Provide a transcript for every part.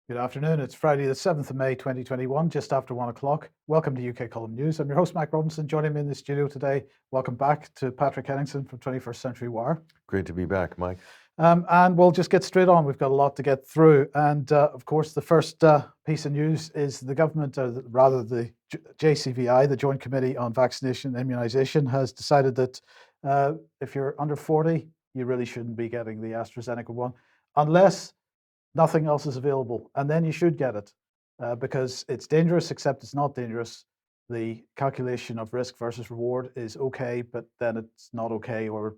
Good afternoon. It's Friday, the 7th of May, 2021, just after 1 o'clock. Welcome to UK Column News. I'm your host, Mike Robinson. Joining me in the studio today, welcome back to Patrick Henningsen from 21st Century Wire. Great to be back, Mike. And we'll just get straight on. We've got a lot to get through. And of course, the first piece of news is the government, or rather the JCVI, the Joint Committee on Vaccination and Immunisation, has decided that if you're under 40, you really shouldn't be getting the Astrazeneca one, unless nothing else is available, and then you should get it because it's dangerous, except it's not dangerous. The calculation of risk versus reward is okay, but then it's not okay, or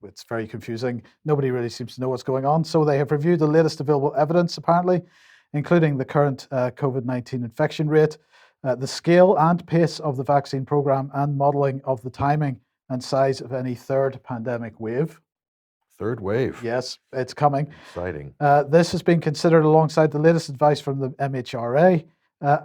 it's very confusing. Nobody really seems to know what's going on. So they have reviewed the latest available evidence, apparently, including the current COVID-19 infection rate, the scale and pace of the vaccine program, and modeling of the timing and size of any third pandemic wave. Third wave. Yes, it's coming. Exciting. This has been considered alongside the latest advice from the MHRA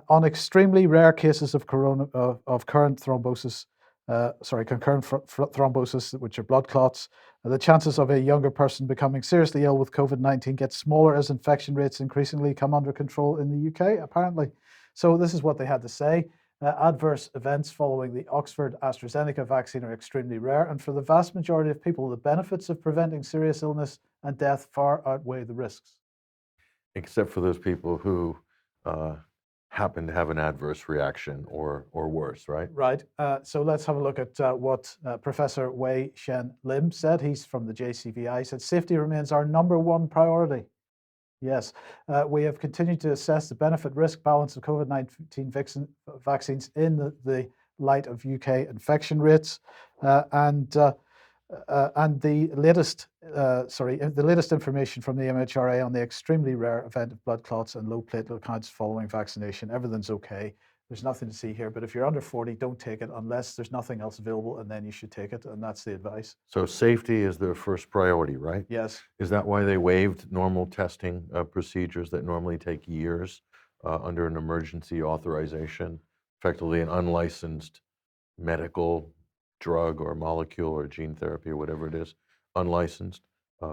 on extremely rare cases of concurrent thrombosis, thrombosis, which are blood clots. The chances of a younger person becoming seriously ill with COVID-19 get smaller as infection rates increasingly come under control in the UK, apparently. So this is what they had to say. Adverse events following the Oxford Astrazeneca vaccine are extremely rare, and for the vast majority of people, the benefits of preventing serious illness and death far outweigh the risks. Except for those people who happen to have an adverse reaction or worse, right? Right. So let's have a look at what Professor Wei Shen Lim said. He's from the JCVI. He said, "Safety remains our number one priority." Yes, we have continued to assess the benefit-risk balance of COVID-19 vaccines in the light of UK infection rates, and the latest, the latest information from the MHRA on the extremely rare event of blood clots and low platelet counts following vaccination. Everything's okay. There's nothing to see here, but if you're under 40, don't take it unless there's nothing else available, and then you should take it, and that's the advice. So safety is their first priority, right? Yes. Is that why they waived normal testing procedures that normally take years under an emergency authorization, effectively an unlicensed medical drug or molecule or gene therapy or whatever it is, unlicensed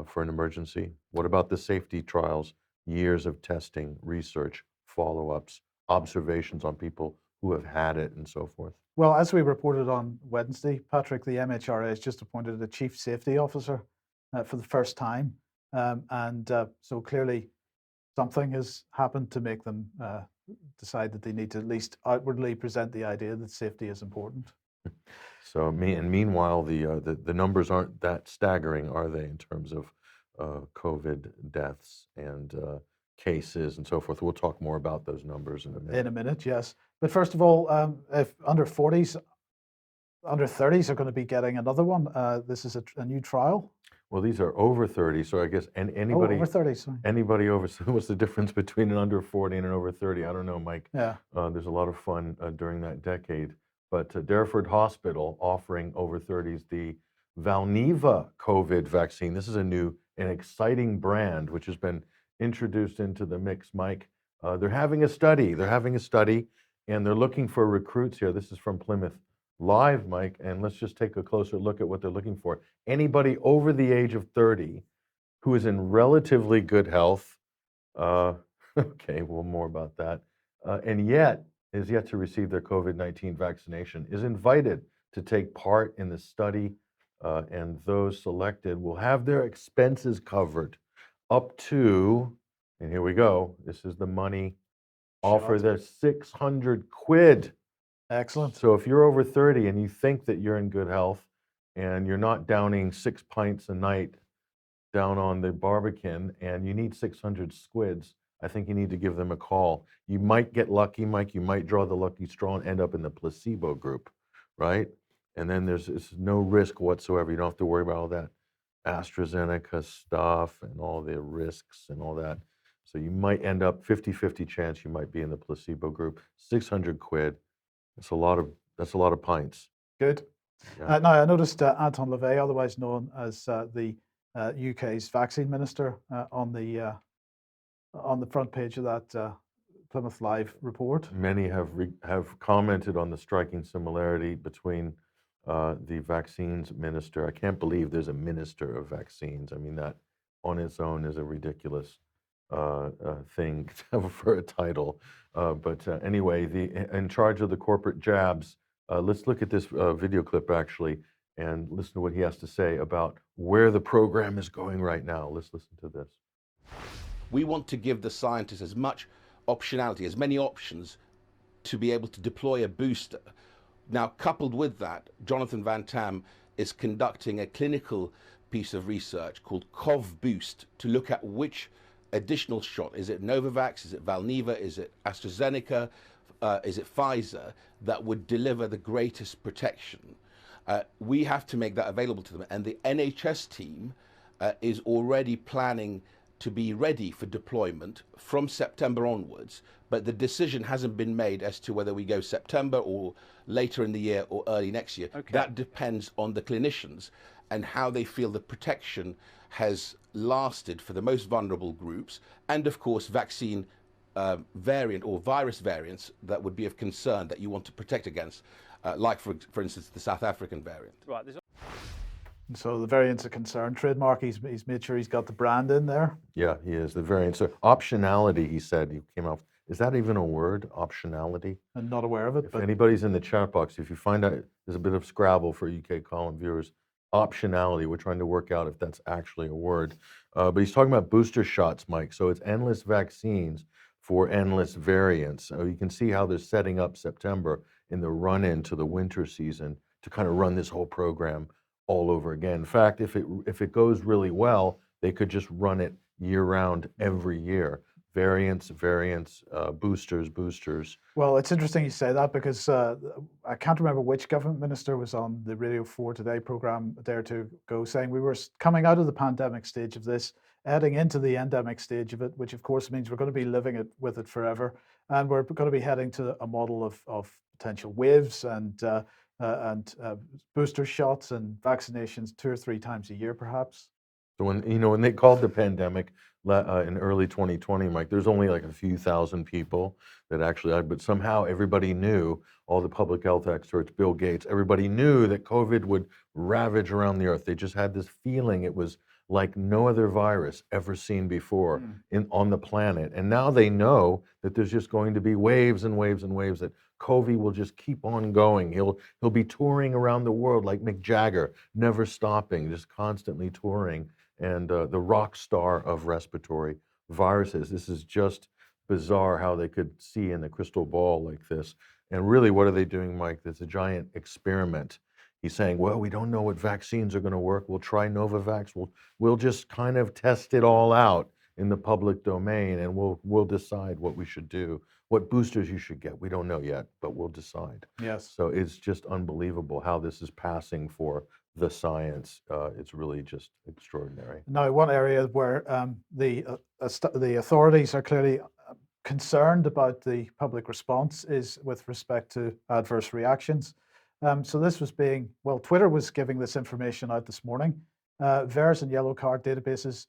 for an emergency? What about the safety trials, years of testing, research, follow-ups, observations on people who have had it and so forth? Well, as we reported on Wednesday, Patrick, the MHRA has just appointed a chief safety officer for the first time. So clearly something has happened to make them decide that they need to at least outwardly present the idea that safety is important. So, meanwhile, the numbers aren't that staggering, are they, in terms of COVID deaths and cases and so forth? We'll talk more about those numbers in a minute. In a minute, yes. But first of all, if under 40s, under 30s are going to be getting another one. This is a new trial. Well, these are over 30, so I guess anybody over 30. Sorry. Anybody over. So what's the difference between an under 40 and an over 30? I don't know, Mike. Yeah. There's a lot of fun during that decade. But Dareford Hospital offering over 30s the Valneva COVID vaccine. This is an exciting brand which has been introduced into the mix, Mike. They're having a study, and they're looking for recruits here. This is from Plymouth Live, Mike, and let's just take a closer look at what they're looking for. Anybody over the age of 30 who is in relatively good health, okay, well, more about that, and yet is yet to receive their COVID-19 vaccination, is invited to take part in the study, and those selected will have their expenses covered up to, and here we go, this is the money offer, the 600 quid. Excellent. So if you're over 30 and you think that you're in good health and you're not downing 6 pints a night down on the Barbican and you need 600 squids, I think you need to give them a call. You might get lucky, Mike. You might draw the lucky straw and end up in the placebo group, right? And then there's no risk whatsoever. You don't have to worry about all that AstraZeneca stuff and all the risks and all that. So you might end up 50-50 chance you might be in the placebo group. 600 quid. That's a lot of pints. Good. Yeah. Now I noticed Anton LaVey, otherwise known as the UK's vaccine minister, on the front page of that Plymouth Live report. Many have commented on the striking similarity between the vaccines minister. I can't believe there's a minister of vaccines. I mean, that on its own is a ridiculous thing for a title. But anyway, in charge of the corporate jabs, let's look at this video clip actually and listen to what he has to say about where the program is going right now. Let's listen to this. We want to give the scientists as much optionality, as many options to be able to deploy a booster. Now, coupled with that, Jonathan Van Tam is conducting a clinical piece of research called COV Boost to look at which additional shot, is it Novavax, is it Valneva, is it Astrazeneca, is it Pfizer, that would deliver the greatest protection. We have to make that available to them. And the NHS team is already planning to be ready for deployment from September onwards, but the decision hasn't been made as to whether we go September or later in the year or early next year. Okay. That depends on the clinicians and how they feel the protection has lasted for the most vulnerable groups, and of course vaccine variant or virus variants that would be of concern that you want to protect against, like for instance the South African variant. Right. So the variants of concern, trademark, he's made sure he's got the brand in there. Yeah, he is, the variant. So optionality, he said, he came out. Is that even a word, optionality? I'm not aware of it. If But anybody's in the chat box, if you find out, there's a bit of Scrabble for UK column viewers. Optionality, we're trying to work out if that's actually a word. But he's talking about booster shots, Mike. So it's endless vaccines for endless variants. So you can see how they're setting up September in the run-in to the winter season to kind of run this whole program all over again. In fact, if it goes really well, they could just run it year-round every year. Variants, boosters. well, it's interesting you say that because I can't remember which government minister was on the Radio 4 Today program a day or two ago saying we were coming out of the pandemic stage of this, heading into the endemic stage of it, which of course means we're going to be living with it forever, and we're going to be heading to a model of potential waves and booster shots and vaccinations 2 or 3 times a year, perhaps. So when they called the pandemic in early 2020, Mike, there's only like a few thousand people that actually died, but somehow everybody knew, all the public health experts, Bill Gates, everybody knew that COVID would ravage around the earth. They just had this feeling it was like no other virus ever seen before on the planet. And now they know that there's just going to be waves and waves and waves, that COVID will just keep on going. He'll be touring around the world like Mick Jagger, never stopping, just constantly touring. And the rock star of respiratory viruses. This is just bizarre how they could see in the crystal ball like this. And really, what are they doing, Mike? There's a giant experiment. He's saying, well, we don't know what vaccines are going to work. We'll try Novavax. We'll just kind of test it all out in the public domain, and we'll decide what we should do, what boosters you should get. We don't know yet, but we'll decide. Yes. So it's just unbelievable how this is passing for the science. It's really just extraordinary. Now, one area where the authorities are clearly concerned about the public response is with respect to adverse reactions. So this was Twitter was giving this information out this morning. VAERS and yellow card databases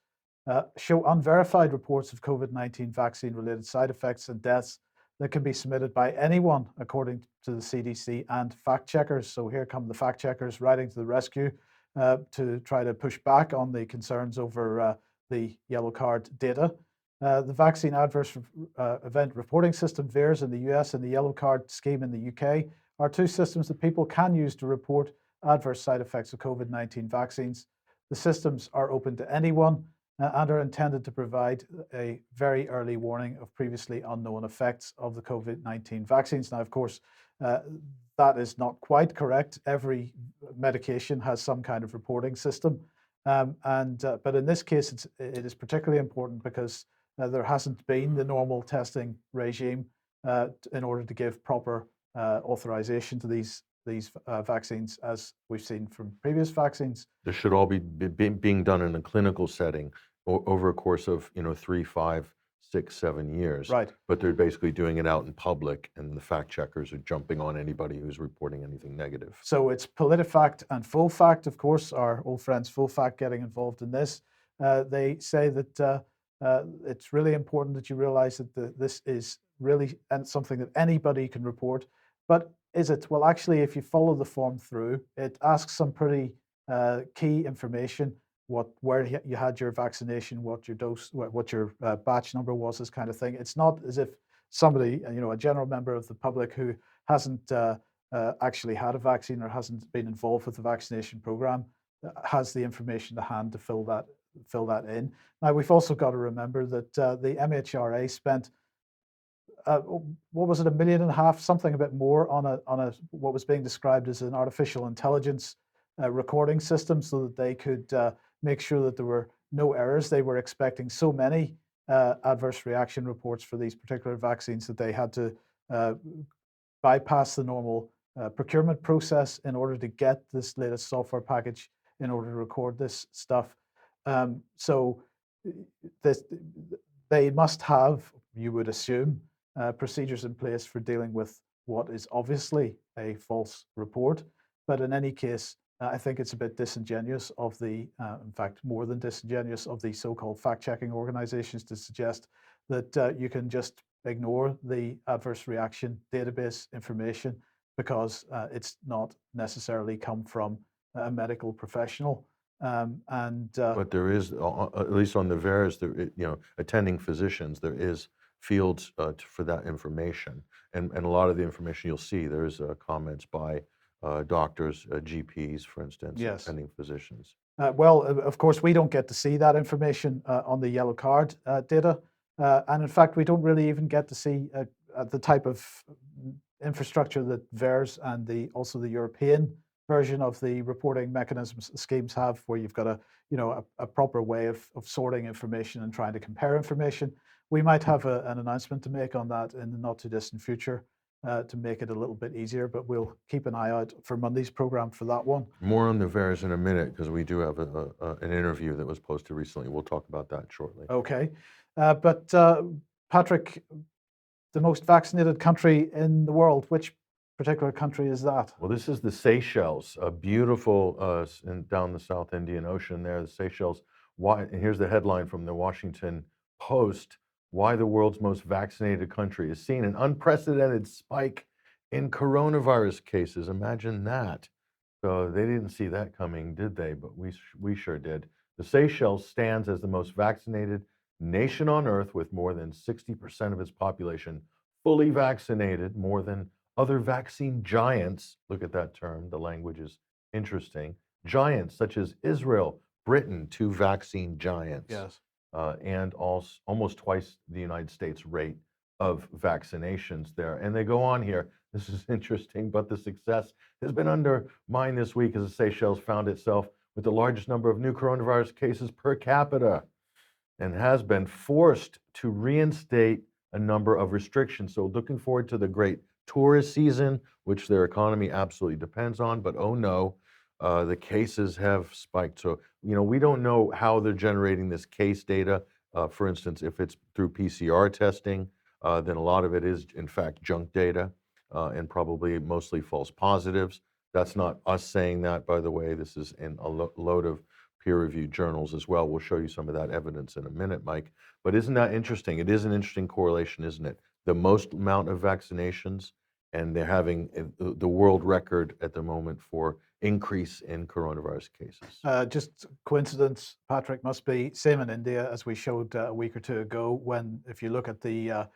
show unverified reports of COVID-19 vaccine-related side effects and deaths that can be submitted by anyone, according to the CDC and fact checkers. So here come the fact checkers riding to the rescue to try to push back on the concerns over the yellow card data. The Vaccine Adverse Event Reporting System, VAERS, in the US and the yellow card scheme in the UK are 2 systems that people can use to report adverse side effects of COVID-19 vaccines. The systems are open to anyone and are intended to provide a very early warning of previously unknown effects of the COVID-19 vaccines. Now, of course, that is not quite correct. Every medication has some kind of reporting system. But in this case, it is particularly important because there hasn't been the normal testing regime in order to give proper authorization to these vaccines, as we've seen from previous vaccines. This should all be being done in a clinical setting over a course of 3, 5, 6, 7 years. Right. But they're basically doing it out in public, and the fact checkers are jumping on anybody who's reporting anything negative. So it's PolitiFact and Full Fact, of course, our old friends Full Fact getting involved in this. They say that it's really important that you realize that this is really something that anybody can report. But is it? Well, actually, if you follow the form through, it asks some pretty key information. where you had your vaccination, what your dose, what your batch number was, this kind of thing. It's not as if somebody, a general member of the public who hasn't actually had a vaccine or hasn't been involved with the vaccination program has the information to hand to fill that in. Now, we've also got to remember that the MHRA spent what was it, $1.5 million, something a bit more on a what was being described as an artificial intelligence recording system, so that they could make sure that there were no errors. They were expecting so many adverse reaction reports for these particular vaccines that they had to bypass the normal procurement process in order to get this latest software package in order to record this stuff. So they must have, you would assume, procedures in place for dealing with what is obviously a false report. But in any case, I think it's a bit disingenuous of the, in fact, more than disingenuous of the so-called fact-checking organizations to suggest that you can just ignore the adverse reaction database information because it's not necessarily come from a medical professional. But there is, at least on the VAERS, attending physicians, there is fields for that information. And a lot of the information you'll see, there's comments by doctors, GPs, for instance, Yes. attending physicians. Well, of course, we don't get to see that information on the yellow card data. And in fact, we don't really even get to see the type of infrastructure that VAERS and also the European version of the reporting mechanisms schemes have, where you've got a proper way of sorting information and trying to compare information. We might have an announcement to make on that in the not too distant future to make it a little bit easier, but we'll keep an eye out for Monday's program for that one. More on the VAERS in a minute, because we do have an interview that was posted recently. We'll talk about that shortly. Okay. But Patrick, the most vaccinated country in the world, which particular country is that? Well, this is the Seychelles, a beautiful down the South Indian Ocean there, the Seychelles. Why? And here's the headline from the Washington Post: why the world's most vaccinated country is seeing an unprecedented spike in coronavirus cases. Imagine that. So they didn't see that coming, did they? But we sure did. The Seychelles stands as the most vaccinated nation on earth, with more than 60% of its population fully vaccinated, more than other vaccine giants. Look at that term, the language is interesting. Giants such as Israel, Britain, 2 vaccine giants. Yes. And also almost twice the United States rate of vaccinations there. And they go on here. This is interesting, but the success has been undermined this week as the Seychelles found itself with the largest number of new coronavirus cases per capita and has been forced to reinstate a number of restrictions. So looking forward to the great tourist season, which their economy absolutely depends on, but oh no, the cases have spiked. So, we don't know how they're generating this case data. For instance, if it's through PCR testing, then a lot of it is in fact junk data and probably mostly false positives. That's not us saying that, by the way. This is in a load of peer-reviewed journals as well. We'll show you some of that evidence in a minute, Mike. But isn't that interesting? It is an interesting correlation, isn't it? The most amount of vaccinations, and they're having the world record at the moment for increase in coronavirus cases. Just coincidence, Patrick, must be same in India, as we showed a week or two ago, when if you look at the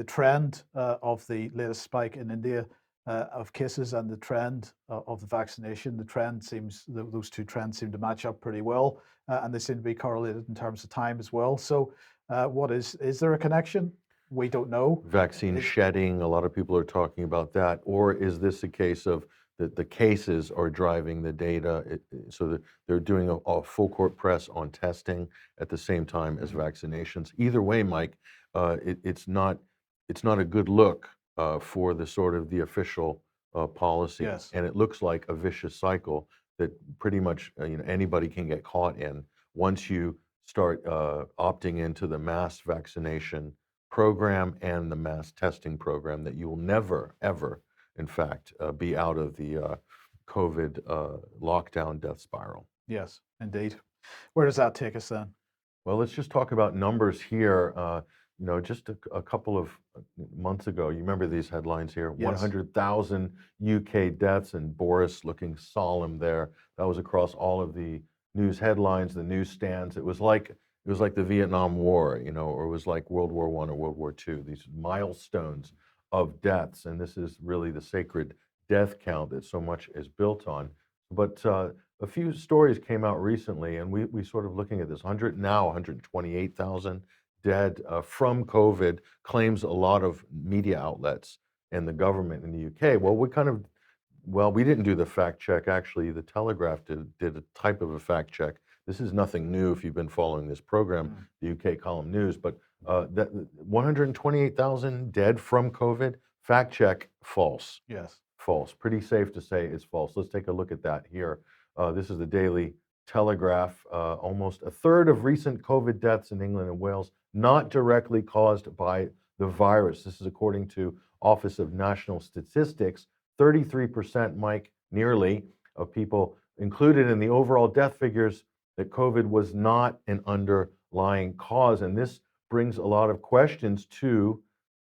trend of the latest spike in India of cases and the trend of the vaccination, the trend seems, those two trends seem to match up pretty well, and they seem to be correlated in terms of time as well. So what is there a connection? We don't know. Vaccine shedding, a lot of people are talking about that. Or is this a case of the cases are driving the data, so that they're doing a full court press on testing at the same time as vaccinations? Either way, Mike, it's not a good look for the sort of the official policy. Yes. And it looks like a vicious cycle that pretty much anybody can get caught in once you start opting into the mass vaccination program and the mass testing program, that you will never, ever, in fact, be out of the COVID lockdown death spiral. Yes, indeed. Where does that take us then? Well, let's just talk about numbers here. Just a couple of months ago, you remember these headlines here? Yes. 100,000 UK deaths, and Boris looking solemn there. That was across all of the news headlines, the newsstands. It was like the Vietnam War, you know, or it was like World War I or World War II. These milestones of deaths, and this is really the sacred death count that so much is built on. But a few stories came out recently, and we sort of looking at this 128,000 dead from COVID, claims a lot of media outlets and the government in the UK. Well, we didn't do the fact check. Actually, the Telegraph did a type of a fact check. This is nothing new if you've been following this program, the UK column news. But that 128,000 dead from COVID, fact check, false. Yes. False. Pretty safe to say it's false. Let's take a look at that here. This is the Daily Telegraph. Almost a third of recent COVID deaths in England and Wales not directly caused by the virus. This is according to Office of National Statistics. 33%, Mike, nearly, of people included in the overall death figures that COVID was not an underlying cause. And this brings a lot of questions to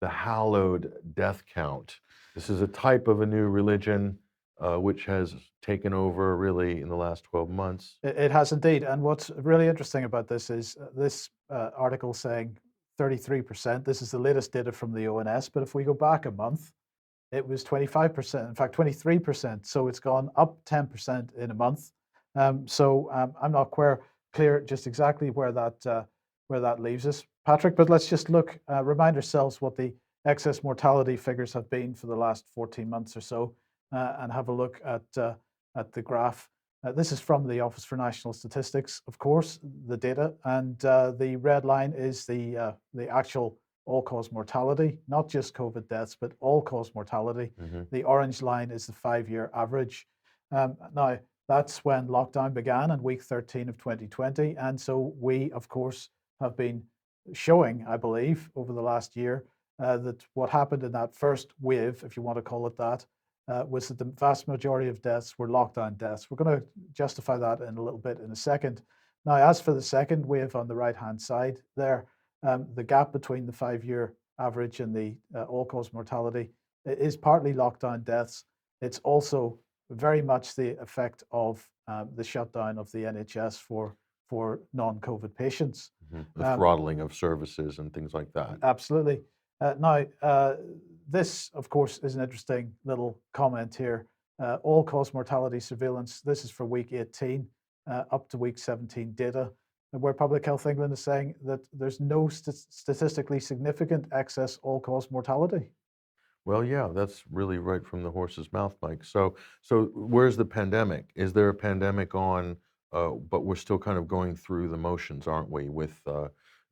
the hallowed death count. This is a type of a new religion which has taken over really in the last 12 months. It has indeed. And what's really interesting about this is this article saying 33%. This is the latest data from the ONS. But if we go back a month, it was 25%, in fact, 23%. So it's gone up 10% in a month. I'm not clear just exactly where that leaves us, Patrick. But let's just remind ourselves what the excess mortality figures have been for the last 14 months or so, and have a look at the graph. This is from the Office for National Statistics, of course, the data, and the red line is the actual all-cause mortality, not just COVID deaths, but all-cause mortality. The orange line is the 5-year average. Now, that's when lockdown began in week 13 of 2020. And so we, of course, have been showing, I believe, over the last year, that what happened in that first wave, if you want to call it that, was that the vast majority of deaths were lockdown deaths. We're going to justify that in a little bit in a second. Now, as for the second wave on the right-hand side there, the gap between the 5-year average and the all-cause mortality is partly lockdown deaths. It's also very much the effect of the shutdown of the NHS for non-COVID patients. The throttling of services and things like that. Absolutely. Now, this, of course, is an interesting little comment here. All-cause mortality surveillance, this is for week 18 up to week 17 data, where Public Health England is saying that there's no statistically significant excess all-cause mortality. Well, yeah, that's really right from the horse's mouth, Mike. So where's the pandemic? Is there a pandemic on, but we're still kind of going through the motions, aren't we, with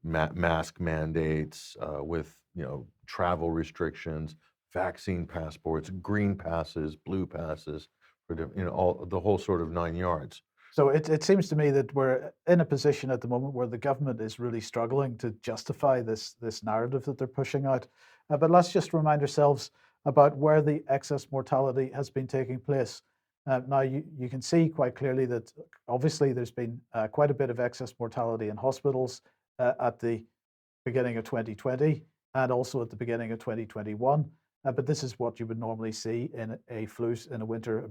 mask mandates, with, you know, travel restrictions, vaccine passports, green passes, blue passes, for the whole sort of 9 yards. So it seems to me that we're in a position at the moment where the government is really struggling to justify this narrative that they're pushing out. But let's just remind ourselves about where the excess mortality has been taking place. Now, you can see quite clearly that obviously there's been quite a bit of excess mortality in hospitals at the beginning of 2020 and also at the beginning of 2021. But this is what you would normally see in a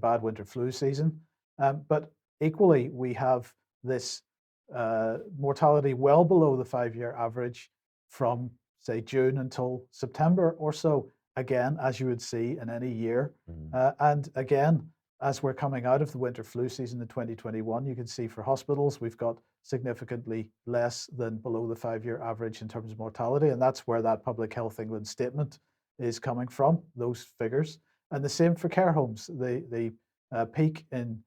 bad winter flu season. But equally, we have this mortality well below the 5-year average from, say, June until September or so, again, as you would see in any year. And again, as we're coming out of the winter flu season in 2021, you can see for hospitals, we've got significantly less than below the 5-year average in terms of mortality. And that's where that Public Health England statement is coming from, those figures. And the same for care homes. The peak in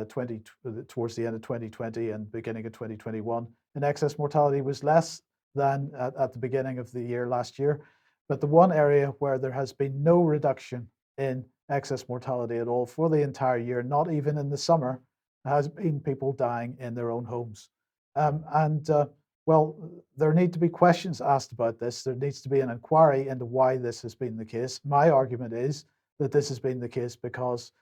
towards the end of 2020 and beginning of 2021, in excess mortality was less than at the beginning of the year last year. But the one area where there has been no reduction in excess mortality at all for the entire year, not even in the summer, has been people dying in their own homes. Well, there need to be questions asked about this. There needs to be an inquiry into why this has been the case. My argument is that this has been the case because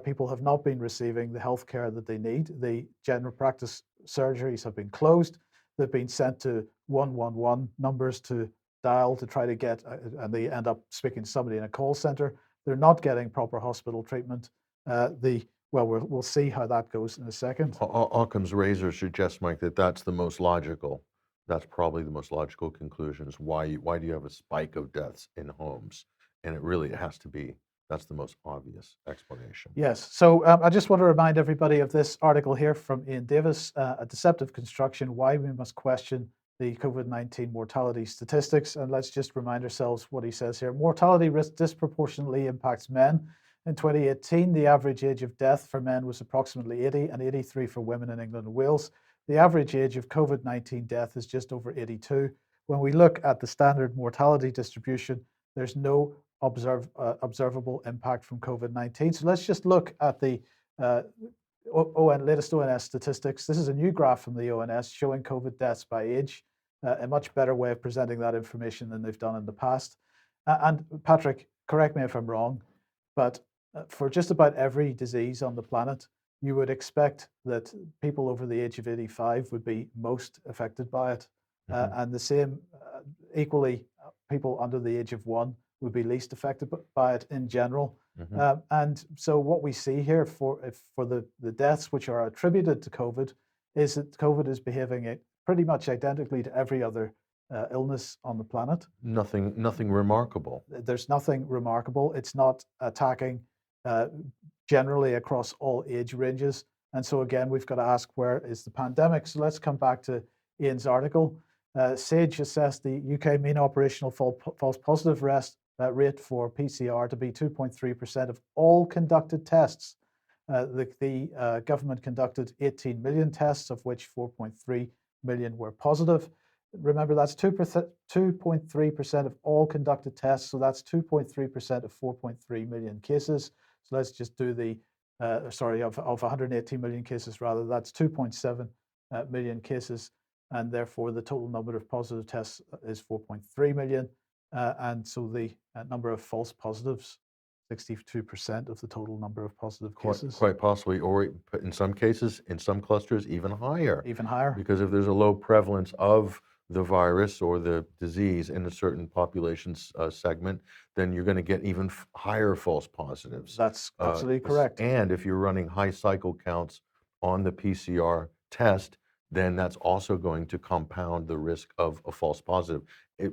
people have not been receiving the health care that they need. The general practice surgeries have been closed. They've been sent to 111 numbers to dial to try to get, and they end up speaking to somebody in a call center. They're not getting proper hospital treatment. The well, we'll see how that goes in a second. Occam's razor suggests, Mike, that that's the most logical. That's probably the most logical conclusion is why do you have a spike of deaths in homes? And it really has to be, that's the most obvious explanation. Yes. So I just want to remind everybody of this article here from Ian Davis, A Deceptive Construction, Why We Must Question the COVID-19 Mortality Statistics. And let's just remind ourselves what he says here. Mortality risk disproportionately impacts men. In 2018, the average age of death for men was approximately 80 and 83 for women in England and Wales. The average age of COVID-19 death is just over 82. When we look at the standard mortality distribution, there's no observable impact from COVID-19. So let's just look at the latest ONS statistics. This is a new graph from the ONS showing COVID deaths by age, a much better way of presenting that information than they've done in the past. And Patrick, correct me if I'm wrong, but for just about every disease on the planet, you would expect that people over the age of 85 would be most affected by it. And the same, equally, people under the age of 1 would be least affected by it in general. And so what we see here for the deaths which are attributed to COVID is that COVID is behaving pretty much identically to every other illness on the planet. Nothing remarkable. There's nothing remarkable. It's not attacking generally across all age ranges. And so again, we've got to ask, where is the pandemic? So let's come back to Ian's article. SAGE assessed the UK mean operational false positive rate for PCR to be 2.3% of all conducted tests. The government conducted 18 million tests, of which 4.3 million were positive. Remember, that's 2.3% of all conducted tests, so that's 2.3% of 4.3 million cases. So let's just do the, of 118 million cases rather, that's 2.7 million cases, and therefore the total number of positive tests is 4.3 million. And so the number of false positives, 62% of the total number of positive cases. Quite possibly, or in some cases, in some clusters, even higher. Even higher. Because if there's a low prevalence of the virus or the disease in a certain population segment, then you're going to get even higher false positives. That's absolutely correct. And if you're running high cycle counts on the PCR test, then that's also going to compound the risk of a false positive.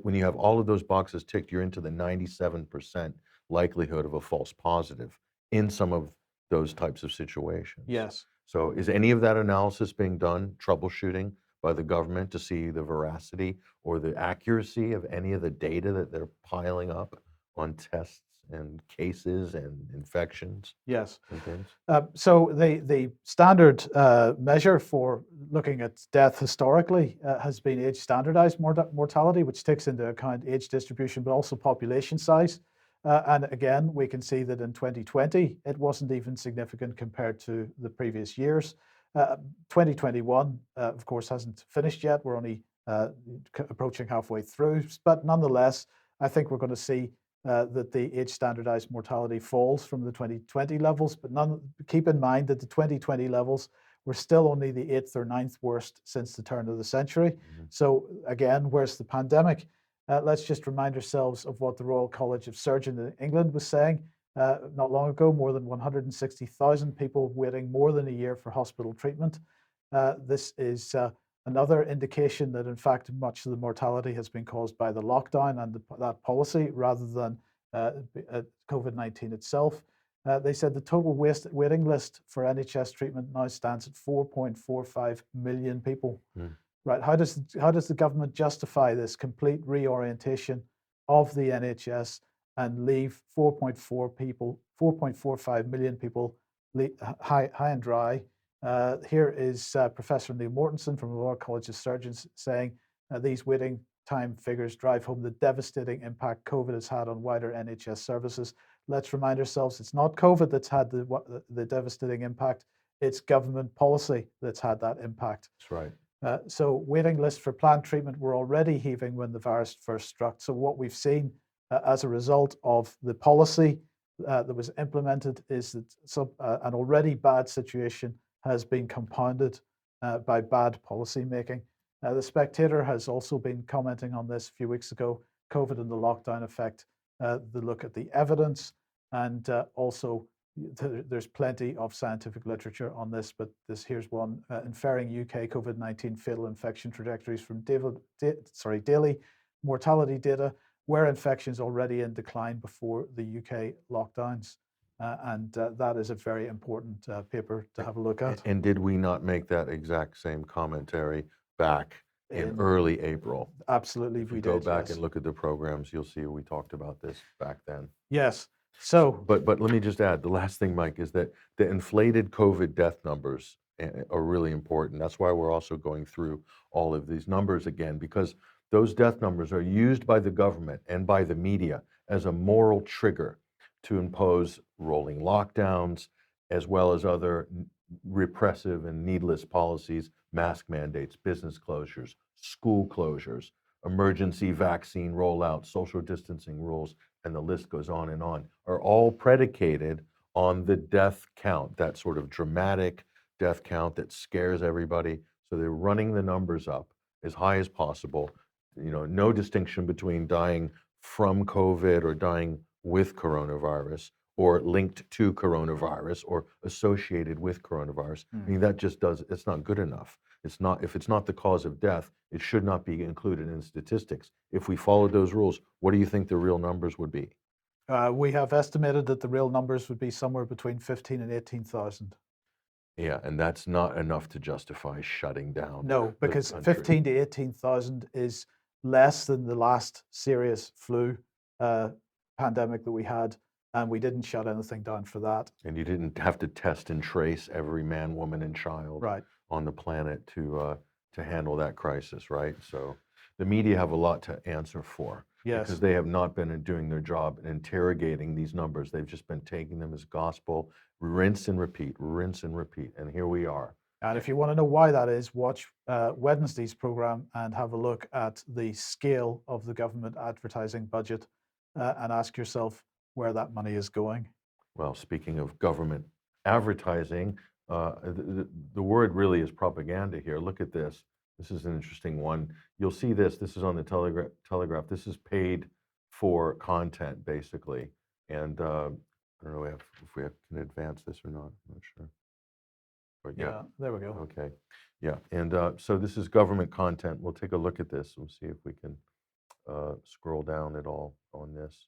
When you have all of those boxes ticked, you're into the 97% likelihood of a false positive in some of those types of situations. Yes. So is any of that analysis being done, troubleshooting by the government to see the veracity or the accuracy of any of the data that they're piling up on tests and cases and infections? Yes. And things? So the standard measure for looking at death historically has been age standardized mortality, which takes into account age distribution, but also population size. And again, we can see that in 2020, it wasn't even significant compared to the previous years. 2021, of course, hasn't finished yet. We're only approaching halfway through. But nonetheless, I think we're going to see that the age standardized mortality falls from the 2020 levels. But keep in mind that the 2020 levels were still only the 8th or 9th worst since the turn of the century. So again, where's the pandemic? Let's just remind ourselves of what the Royal College of Surgeons in England was saying not long ago. More than 160,000 people waiting more than a year for hospital treatment. This is another indication that, in fact, much of the mortality has been caused by the lockdown and that policy rather than COVID-19 itself. They said the total waiting list for NHS treatment now stands at 4.45 million people. Right? How does the government justify this complete reorientation of the NHS and leave 4.45 million people high and dry? Here is Professor Neil Mortensen from the Royal College of Surgeons saying these waiting time figures drive home the devastating impact COVID has had on wider NHS services. Let's remind ourselves it's not COVID that's had the devastating impact, it's government policy that's had that impact. That's right. So waiting lists for planned treatment were already heaving when the virus first struck. So what we've seen as a result of the policy that was implemented is that an already bad situation has been compounded by bad policy making. The Spectator has also been commenting on this a few weeks ago, COVID and the lockdown effect, the look at the evidence, and also there's plenty of scientific literature on this, but here's one: inferring UK COVID-19 fatal infection trajectories from daily mortality data, where infections already in decline before the UK lockdowns. And that is a very important paper to have a look at. And did we not make that exact same commentary back in early April? Absolutely, If you we go did. back Yes. and look at the programs, you'll see we talked about this back then. Yes. So, But let me just add, the last thing, Mike, is that the inflated COVID death numbers are really important. That's why we're also going through all of these numbers again, because those death numbers are used by the government and by the media as a moral trigger to impose rolling lockdowns, as well as other repressive and needless policies, mask mandates, business closures, school closures, emergency vaccine rollout, social distancing rules, and the list goes on and on, are all predicated on the death count, that sort of dramatic death count that scares everybody. So they're running the numbers up as high as possible. You know, no distinction between dying from COVID or dying with coronavirus or linked to coronavirus or associated with coronavirus. I mean, that just it's not good enough. It's not, if it's not the cause of death, it should not be included in statistics. If we followed those rules, what do you think the real numbers would be? we have estimated that the real numbers would be somewhere between 15 and 18,000. Yeah, and that's not enough to justify shutting down. No, the because country. 15 to 18,000 is less than the last serious flu pandemic that we had, and we didn't shut anything down for that. And you didn't have to test and trace every man, woman, and child Right. on the planet to handle that crisis, right? So the media have a lot to answer for. Yes. Because they have not been doing their job in interrogating these numbers. They've just been taking them as gospel, rinse and repeat, and here we are. And if you want to know why that is, watch Wednesday's program and have a look at the scale of the government advertising budget and ask yourself where that money is going. Well, speaking of government advertising, the word really is propaganda here. Look at this. This is an interesting one. You'll see this. This is on the Telegraph. This is paid for content, basically. And I don't know if we can advance this or not. I'm not sure. But yeah, there we go. Okay. Yeah. And so this is government content. We'll take a look at this. We'll see if we can scroll down at all on this.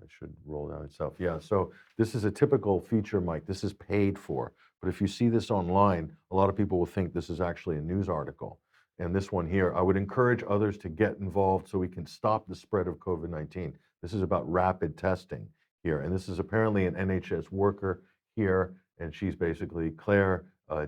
It should roll down itself. Yeah, so this is a typical feature, Mike. This is paid for. But if you see this online, a lot of people will think this is actually a news article. And this one here, I would encourage others to get involved so we can stop the spread of COVID-19. This is about rapid testing here. And this is apparently an NHS worker here. And she's basically Claire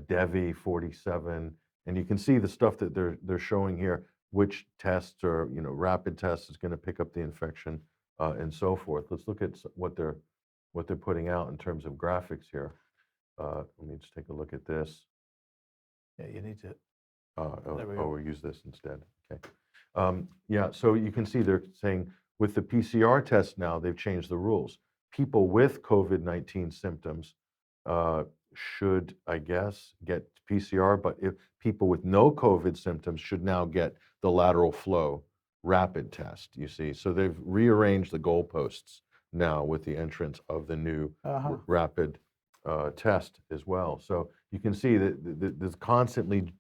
Devi, 47. And you can see the stuff that they're showing here, which tests or, rapid tests is going to pick up the infection. And so forth. Let's look at what they're putting out in terms of graphics here. Let me just take a look at this. Yeah, you need to. We'll use this instead. Okay. Yeah, so you can see they're saying with the PCR test now, they've changed the rules. People with COVID-19 symptoms should, I guess, get PCR, but if people with no COVID symptoms should now get the lateral flow rapid test, you see. So they've rearranged the goalposts now with the entrance of the new rapid test as well. So you can see that there's constantly,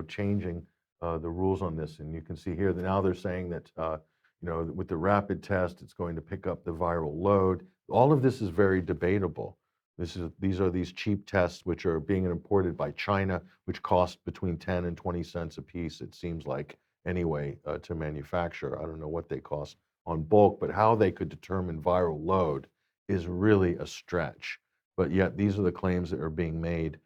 changing the rules on this. And you can see here that now they're saying that, with the rapid test, it's going to pick up the viral load. All of this is very debatable. These are these cheap tests which are being imported by China, which cost between 10 and 20 cents a piece, it seems like, anyway, to manufacture. I don't know what they cost on bulk, but how they could determine viral load is really a stretch. But yet these are the claims that are being made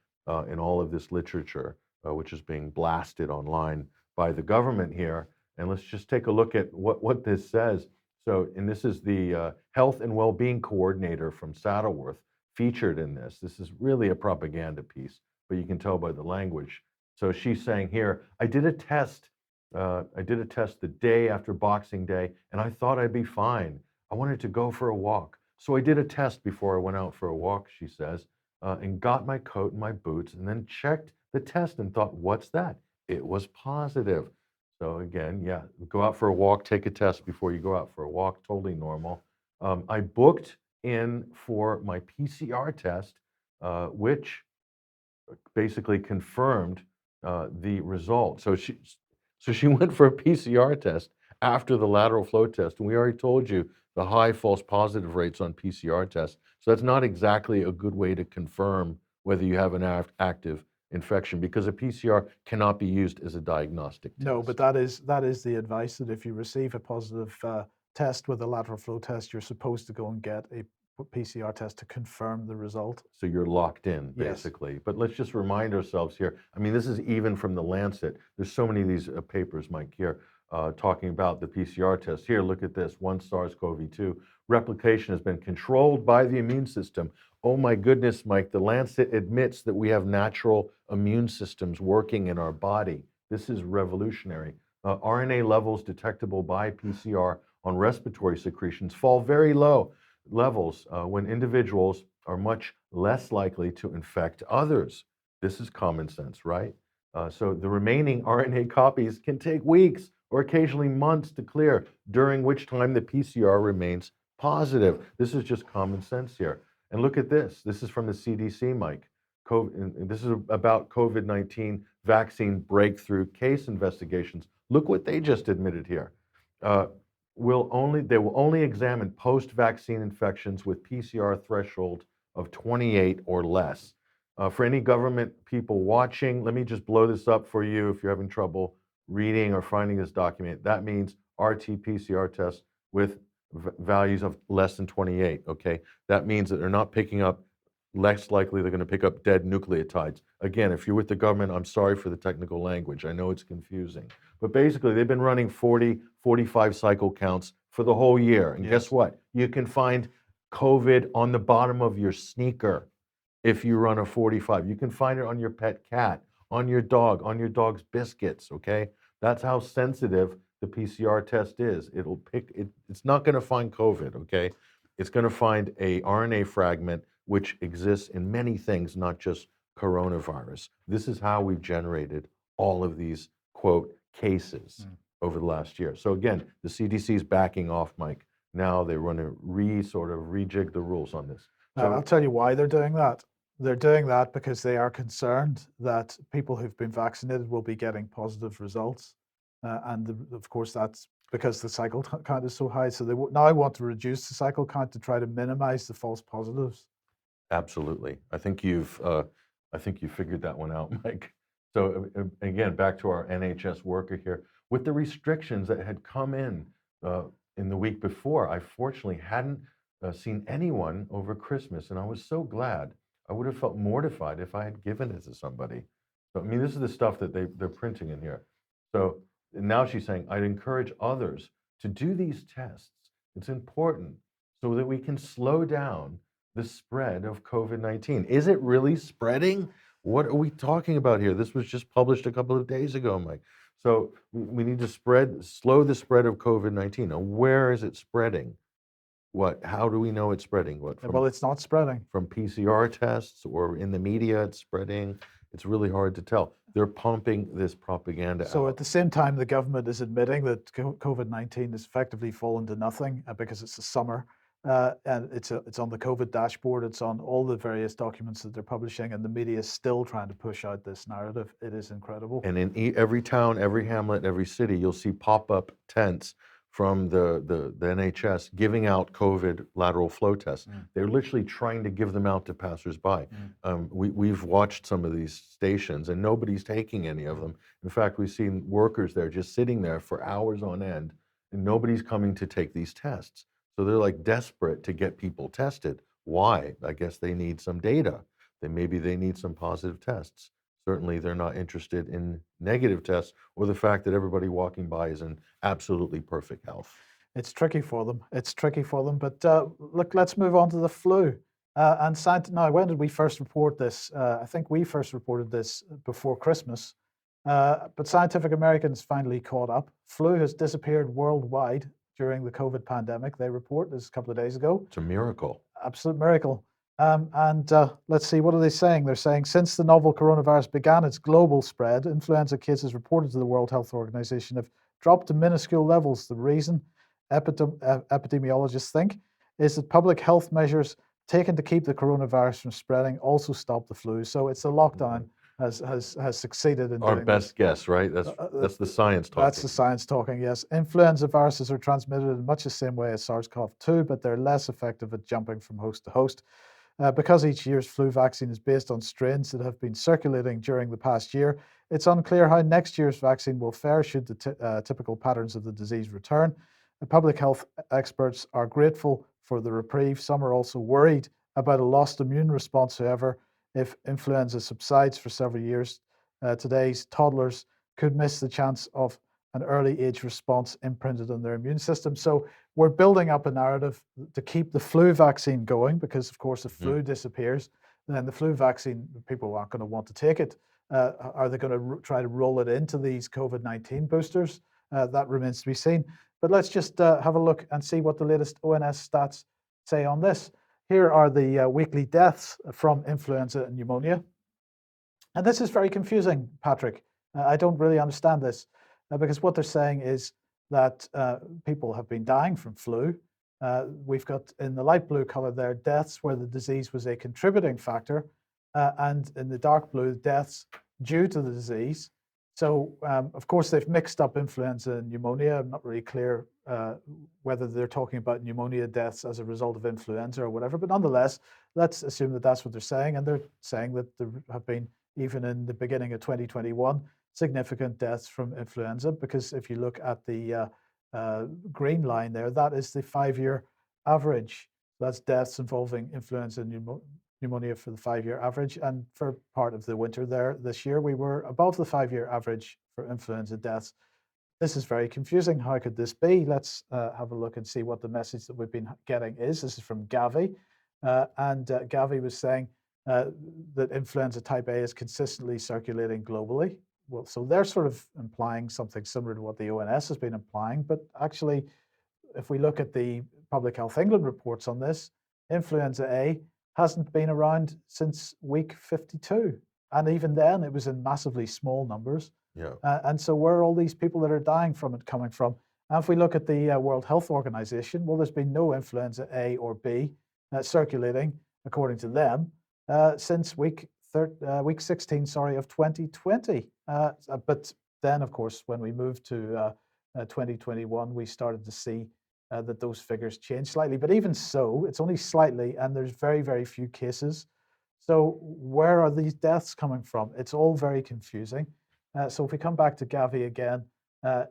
in all of this literature, which is being blasted online by the government here. And let's just take a look at what this says. So, and this is the Health and Wellbeing Coordinator from Saddleworth featured in this. This is really a propaganda piece, but you can tell by the language. So she's saying here, I did a test the day after Boxing Day, and I thought I'd be fine. I wanted to go for a walk. So I did a test before I went out for a walk, she says, and got my coat and my boots, and then checked the test and thought, what's that? It was positive. So again, yeah, go out for a walk, take a test before you go out for a walk, totally normal. I booked in for my PCR test, which basically confirmed the result. So she went for a PCR test after the lateral flow test, and we already told you the high false positive rates on PCR tests. So that's not exactly a good way to confirm whether you have an active infection, because a PCR cannot be used as a diagnostic test. No, but that is the advice, that if you receive a positive test with a lateral flow test, you're supposed to go and get a PCR test to confirm the result. So you're locked in, Yes. basically. But let's just remind ourselves here. I mean, this is even from the Lancet. There's so many of these papers, Mike, here talking about the PCR test. Here, look at this. One SARS-CoV-2 replication has been controlled by the immune system. Oh my goodness, Mike, the Lancet admits that we have natural immune systems working in our body. This is revolutionary. RNA levels detectable by PCR on respiratory secretions fall very low levels when individuals are much less likely to infect others. This is common sense, right? So the remaining RNA copies can take weeks or occasionally months to clear, during which time the PCR remains positive. This is just common sense here. And look at this. This is from the CDC, Mike. And this is about COVID-19 vaccine breakthrough case investigations. Look what they just admitted here. They will only examine post-vaccine infections with PCR threshold of 28 or less. For any government people watching, let me just blow this up for you if you're having trouble reading or finding this document. That means RT-PCR tests with values of less than 28, okay? That means that they're not picking up, less likely they're gonna pick up dead nucleotides. Again, if you're with the government, I'm sorry for the technical language. I know it's confusing. But basically, they've been running 40, 45 cycle counts for the whole year. And guess what? You can find COVID on the bottom of your sneaker if you run a 45. You can find it on your pet cat, on your dog, on your dog's biscuits, okay? That's how sensitive the PCR test is. It'll pick, it's not gonna find COVID, okay? It's gonna find a RNA fragment which exists in many things, not just coronavirus. This is how we've generated all of these, quote, cases over the last year. So again, the CDC is backing off, Mike. Now they want to rejig the rules on this. So I'll tell you why they're doing that. They're doing that because they are concerned that people who've been vaccinated will be getting positive results. Of course, that's because the cycle count is so high. So they now want to reduce the cycle count to try to minimize the false positives. absolutely. I think you've figured that one out, Mike. So again, back to our NHS worker here. With the restrictions that had come in the week before, I fortunately hadn't seen anyone over Christmas, and I was so glad. I would have felt mortified if I had given it to somebody. So, I mean, this is the stuff that they're printing in here. So now she's saying, I'd encourage others to do these tests. It's important so that we can slow down the spread of COVID-19. Is it really spreading? What are we talking about here? This was just published a couple of days ago, Mike. So we need to slow the spread of COVID-19. Now, where is it spreading? How do we know it's spreading? Well, it's not spreading. From PCR tests or in the media, it's spreading. It's really hard to tell. They're pumping this propaganda So out. at the same time, the government is admitting that COVID-19 has effectively fallen to nothing because it's the summer. And it's on the COVID dashboard. It's on all the various documents that they're publishing, and the media is still trying to push out this narrative. It is incredible. And in every town, every hamlet, every city, you'll see pop-up tents from the NHS giving out COVID lateral flow tests. They're literally trying to give them out to passersby. We've watched some of these stations, and nobody's taking any of them. In fact, we've seen workers there just sitting there for hours on end, and nobody's coming to take these tests. So they're like desperate to get people tested. Why? I guess they need some data. Maybe they need some positive tests. Certainly, they're not interested in negative tests or the fact that everybody walking by is in absolutely perfect health. It's tricky for them. But look, let's move on to the flu. Now, when did we first report this? I think we first reported this before Christmas. But Scientific American's finally caught up. Flu has disappeared worldwide during the COVID pandemic. They report this a couple of days ago. It's a miracle. Absolute miracle. Let's see, what are they saying? They're saying, since the novel coronavirus began its global spread, influenza cases reported to the World Health Organization have dropped to minuscule levels. The reason, epidemiologists think, is that public health measures taken to keep the coronavirus from spreading also stop the flu. So it's the lockdown has succeeded in Our doing best this. guess, right? That's the science talking. That's the science talking, yes. Influenza viruses are transmitted in much the same way as SARS-CoV-2, but they're less effective at jumping from host to host. Because each year's flu vaccine is based on strains that have been circulating during the past year, it's unclear how next year's vaccine will fare should the typical patterns of the disease return. Public health experts are grateful for the reprieve. Some are also worried about a lost immune response, however, if influenza subsides for several years. Today's toddlers could miss the chance of an early age response imprinted on their immune system. So we're building up a narrative to keep the flu vaccine going because, of course, if flu disappears, then the flu vaccine, people aren't going to want to take it. Are they going to try to roll it into these COVID-19 boosters? That remains to be seen. But let's just have a look and see what the latest ONS stats say on this. Here are the weekly deaths from influenza and pneumonia. And this is very confusing, Patrick. I don't really understand this because what they're saying is that people have been dying from flu. We've got in the light blue color there deaths where the disease was a contributing factor, and in the dark blue deaths due to the disease. So, of course, they've mixed up influenza and pneumonia. I'm not really clear whether they're talking about pneumonia deaths as a result of influenza or whatever, but nonetheless, let's assume that that's what they're saying. And they're saying that there have been, even in the beginning of 2021, significant deaths from influenza, because if you look at the green line there, that is the 5-year average. That's deaths involving influenza and pneumonia for the 5-year average. And for part of the winter there this year, we were above the 5-year average for influenza deaths. This is very confusing. How could this be? Let's have a look and see what the message that we've been getting is. This is from Gavi. And Gavi was saying that influenza type A is consistently circulating globally. Well, so they're sort of implying something similar to what the ONS has been implying. But actually, if we look at the Public Health England reports on this, influenza A hasn't been around since week 52. And even then, it was in massively small numbers. Yeah. And so where are all these people that are dying from it coming from? And if we look at the World Health Organization, well, there's been no influenza A or B circulating, according to them, since week 16, of 2020. But then, of course, when we moved to 2021, we started to see that those figures changed slightly. But even so, it's only slightly, and there's very, very few cases. So where are these deaths coming from? It's all very confusing. So if we come back to Gavi again,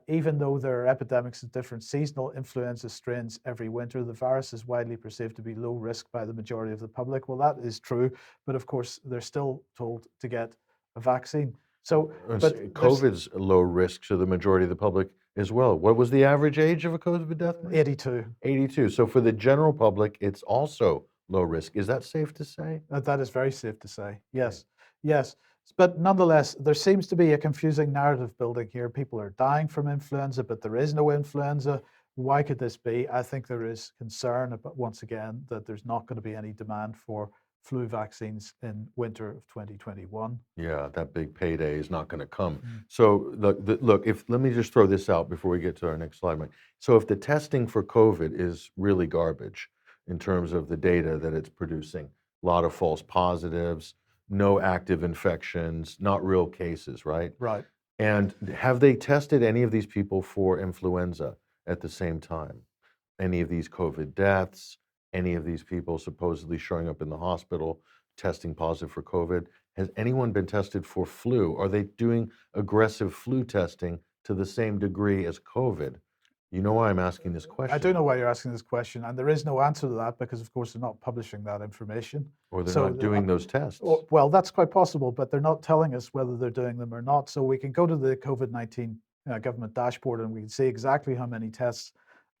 even though there are epidemics of different seasonal influenza strains every winter, the virus is widely perceived to be low risk by the majority of the public. Well, that is true, but of course, they're still told to get a vaccine. So, but COVID's low risk to the majority of the public as well. What was the average age of a COVID death? 82. 82. So for the general public, it's also low risk. Is that safe to say? That is very safe to say. Yes, yes. But nonetheless, there seems to be a confusing narrative building here. People are dying from influenza, but there is no influenza. Why could this be? I think there is concern about, once again, that there's not going to be any demand for flu vaccines in winter of 2021. Yeah, that big payday is not going to come. So look, let me just throw this out before we get to our next slide, Mike. So if the testing for COVID is really garbage in terms of the data that it's producing, a lot of false positives, no active infections, not real cases, right? Right. And have they tested any of these people for influenza at the same time? Any of these COVID deaths, any of these people supposedly showing up in the hospital, testing positive for COVID? Has anyone been tested for flu? Are they doing aggressive flu testing to the same degree as COVID? You know why I'm asking this question? I do know why you're asking this question, and there is no answer to that because, of course, they're not publishing that information. Or they're not doing those tests. Well, that's quite possible, but they're not telling us whether they're doing them or not. So we can go to the COVID-19 government dashboard and we can see exactly how many tests,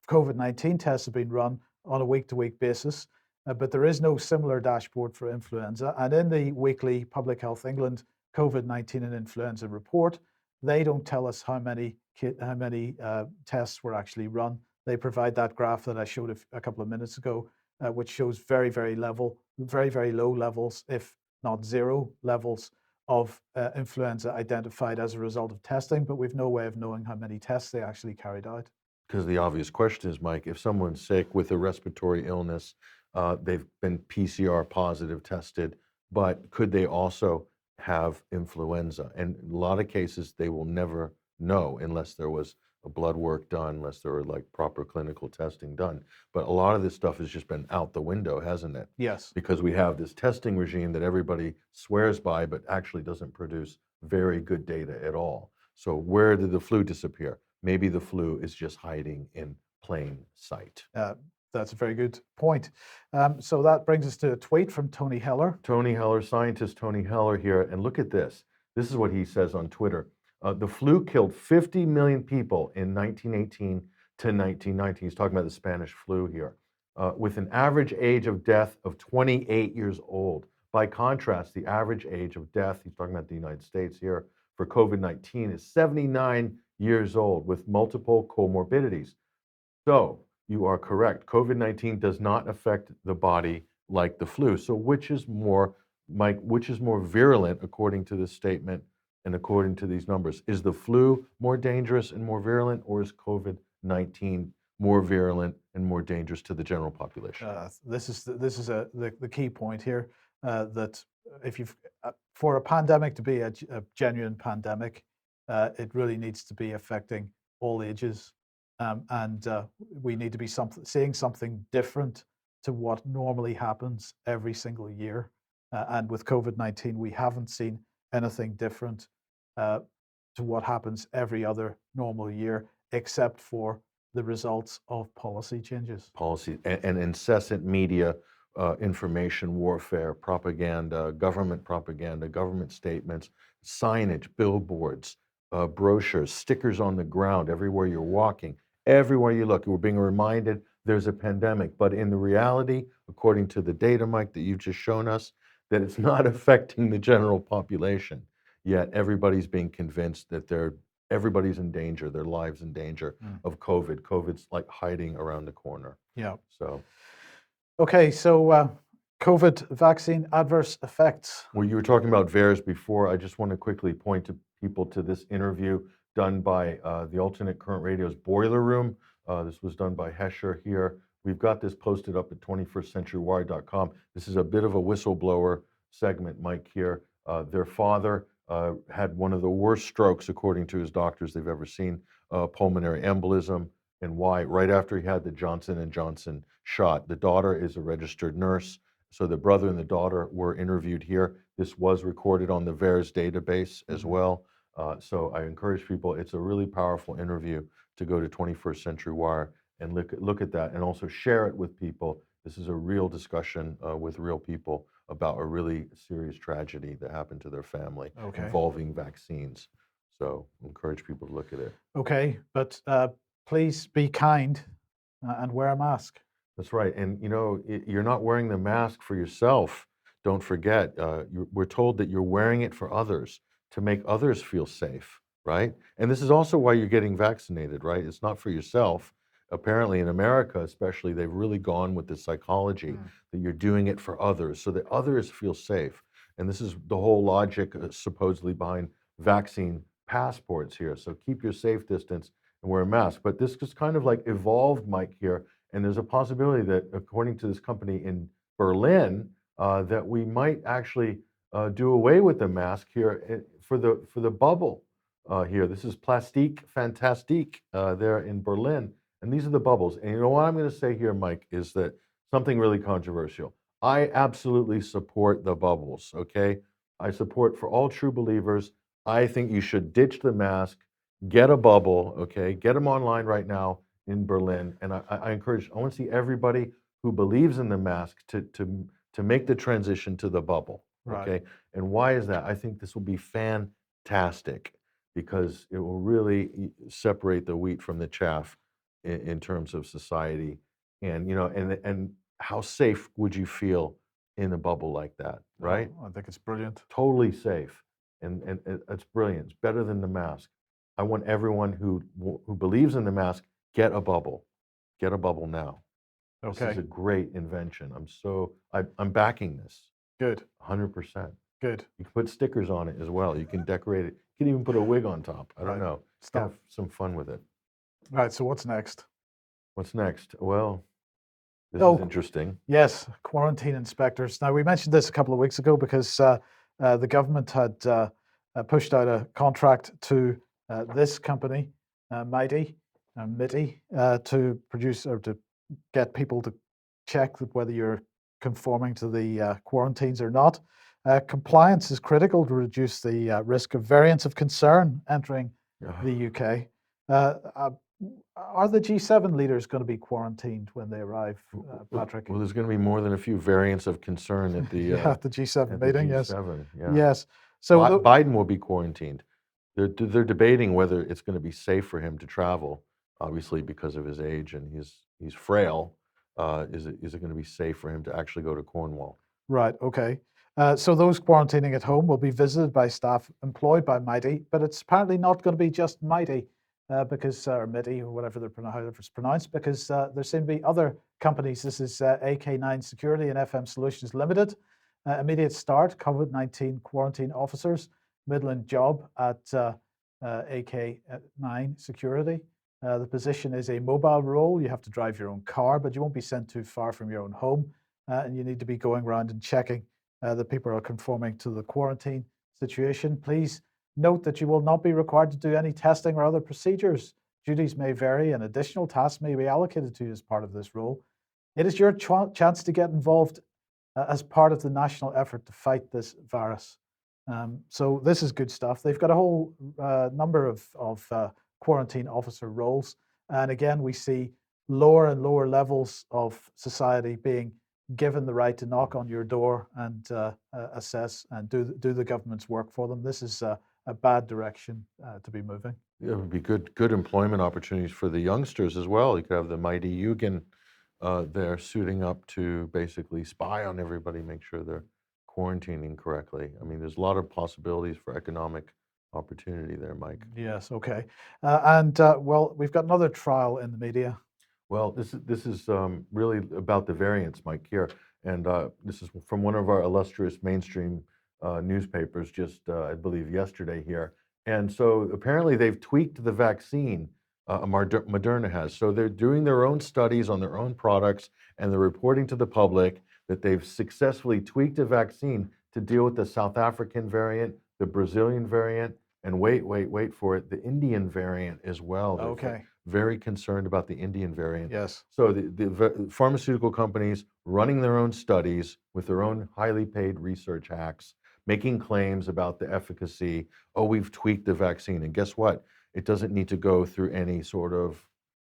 COVID-19 tests have been run on a week-to-week basis. But there is no similar dashboard for influenza. And in the weekly Public Health England COVID-19 and influenza report, they don't tell us how many tests were actually run. They provide that graph that I showed a couple of minutes ago, which shows very, very low levels, if not zero levels of influenza identified as a result of testing, but we've no way of knowing how many tests they actually carried out. Because the obvious question is, Mike, if someone's sick with a respiratory illness, they've been PCR positive tested, but could they also have influenza? And in a lot of cases, they will never know unless there was a blood work done, unless there were like proper clinical testing done. But a lot of this stuff has just been out the window, hasn't it? Yes. Because we have this testing regime that everybody swears by, but actually doesn't produce very good data at all. So where did the flu disappear? Maybe the flu is just hiding in plain sight. That's a very good point. So that brings us to a tweet from Tony Heller. Tony Heller, scientist Tony Heller here, and look at this. This is what he says on Twitter. The flu killed 50 million people in 1918 to 1919. He's talking about the Spanish flu here, with an average age of death of 28 years old. By contrast, the average age of death, he's talking about the United States here, for COVID-19 is 79 years old with multiple comorbidities. So you are correct. COVID-19 does not affect the body like the flu. So which is more, Mike, which is more virulent according to this statement and according to these numbers? Is the flu more dangerous and more virulent, or is COVID-19 more virulent and more dangerous to the general population? This is the key point here, that if you've for a pandemic to be a genuine pandemic, it really needs to be affecting all ages, and we need to be seeing something different to what normally happens every single year. And with COVID-19, we haven't seen anything different to what happens every other normal year, except for the results of policy changes. Policy and incessant media information warfare, propaganda, government statements, signage, billboards, brochures, stickers on the ground, everywhere you're walking, everywhere you look. We're being reminded there's a pandemic, but in the reality, according to the data, Mike, that you've just shown us, that it's not affecting the general population. Yet everybody's being convinced that everybody's in danger, their lives in danger of COVID. COVID's like hiding around the corner. Yeah. So, okay, so COVID vaccine adverse effects. well, you were talking about VAERS before. I just want to quickly point to people to this interview done by the Alternate Current Radio's Boiler Room. This was done by Hesher here. We've got this posted up at 21stcenturywire.com. This is a bit of a whistleblower segment, Mike, here. Their father had one of the worst strokes, according to his doctors, they've ever seen, pulmonary embolism, and why? Right after he had the Johnson & Johnson shot. The daughter is a registered nurse, so the brother and the daughter were interviewed here. This was recorded on the VAERS database as well. So I encourage people, it's a really powerful interview to go to 21st Century Wire and look at that, and also share it with people. This is a real discussion with real people about a really serious tragedy that happened to their family involving vaccines. So encourage people to look at it. Okay, but please be kind and wear a mask. That's right. And you know, you're not wearing the mask for yourself. Don't forget, we're told that you're wearing it for others, to make others feel safe, right? And this is also why you're getting vaccinated, right? It's not for yourself. Apparently in America especially, they've really gone with the psychology that you're doing it for others, so that others feel safe. And this is the whole logic supposedly behind vaccine passports here. So keep your safe distance and wear a mask. But this is kind of like evolved, Mike, here. And there's a possibility that, according to this company in Berlin, that we might actually do away with the mask here for the bubble here. This is Plastique Fantastique there in Berlin. And these are the bubbles. And you know what I'm going to say here, Mike, is that something really controversial. I absolutely support the bubbles, okay? I support, for all true believers, I think you should ditch the mask, get a bubble, okay? Get them online right now in Berlin. And I encourage, I want to see everybody who believes in the mask to make the transition to the bubble, okay? Right. And why is that? I think this will be fantastic, because it will really separate the wheat from the chaff in terms of society. And, you know, and how safe would you feel in a bubble like that, right? I think it's brilliant. Totally safe. And it's brilliant. It's better than the mask. I want everyone who believes in the mask, get a bubble. Get a bubble now. Okay. This is a great invention. I'm backing this. Good. 100%. Good. You can put stickers on it as well. You can decorate it. You can even put a wig on top. I don't know. Stop. Have some fun with it. Right. So what's next? What's next? Well, this Oh, is interesting. yes, quarantine inspectors. Now, we mentioned this a couple of weeks ago because the government had pushed out a contract to this company, MITI, to produce or to get people to check whether you're conforming to the quarantines or not. Compliance is critical to reduce the risk of variants of concern entering the UK. Are the G7 leaders going to be quarantined when they arrive, Patrick? Well, there's going to be more than a few variants of concern at the Yeah, the G7 at the meeting, yes. G7. Yeah. Yes. So Biden will be quarantined. They're debating whether it's going to be safe for him to travel, obviously because of his age and he's frail. Is it going to be safe for him to actually go to Cornwall? right, okay. So those quarantining at home will be visited by staff employed by MITI, but it's apparently not going to be just MITI, because or MITI or whatever how it's pronounced, because there seem to be other companies. This is AK9 Security and FM Solutions Limited. Immediate start: COVID-19 quarantine officers. Midland job at AK9 Security. The position is a mobile role. You have to drive your own car, but you won't be sent too far from your own home. And you need to be going around and checking that people are conforming to the quarantine situation. Please note that you will not be required to do any testing or other procedures. Duties may vary and additional tasks may be allocated to you as part of this role. It is your chance to get involved as part of the national effort to fight this virus. So this is good stuff. They've got a whole number of quarantine officer roles. And again, we see lower and lower levels of society being given the right to knock on your door and assess and do the government's work for them. This is a bad direction to be moving. Yeah, it would be good employment opportunities for the youngsters as well. You could have the mighty Eugen there suiting up to basically spy on everybody, make sure they're quarantining correctly. I mean, there's a lot of possibilities for economic opportunity there, Mike. Yes, okay. Well, we've got another trial in the media. Well, this is really about the variants, Mike, here. And this is from one of our illustrious mainstream newspapers just, I believe, yesterday here. And so apparently they've tweaked the vaccine, Moderna has. So they're doing their own studies on their own products, and they're reporting to the public that they've successfully tweaked a vaccine to deal with the South African variant, the Brazilian variant, and wait for it, the Indian variant as well. They're Okay. very concerned about the Indian variant. Yes. So the pharmaceutical companies running their own studies with their own highly paid research hacks, making claims about the efficacy. Oh, we've tweaked the vaccine. And guess what? It doesn't need to go through any sort of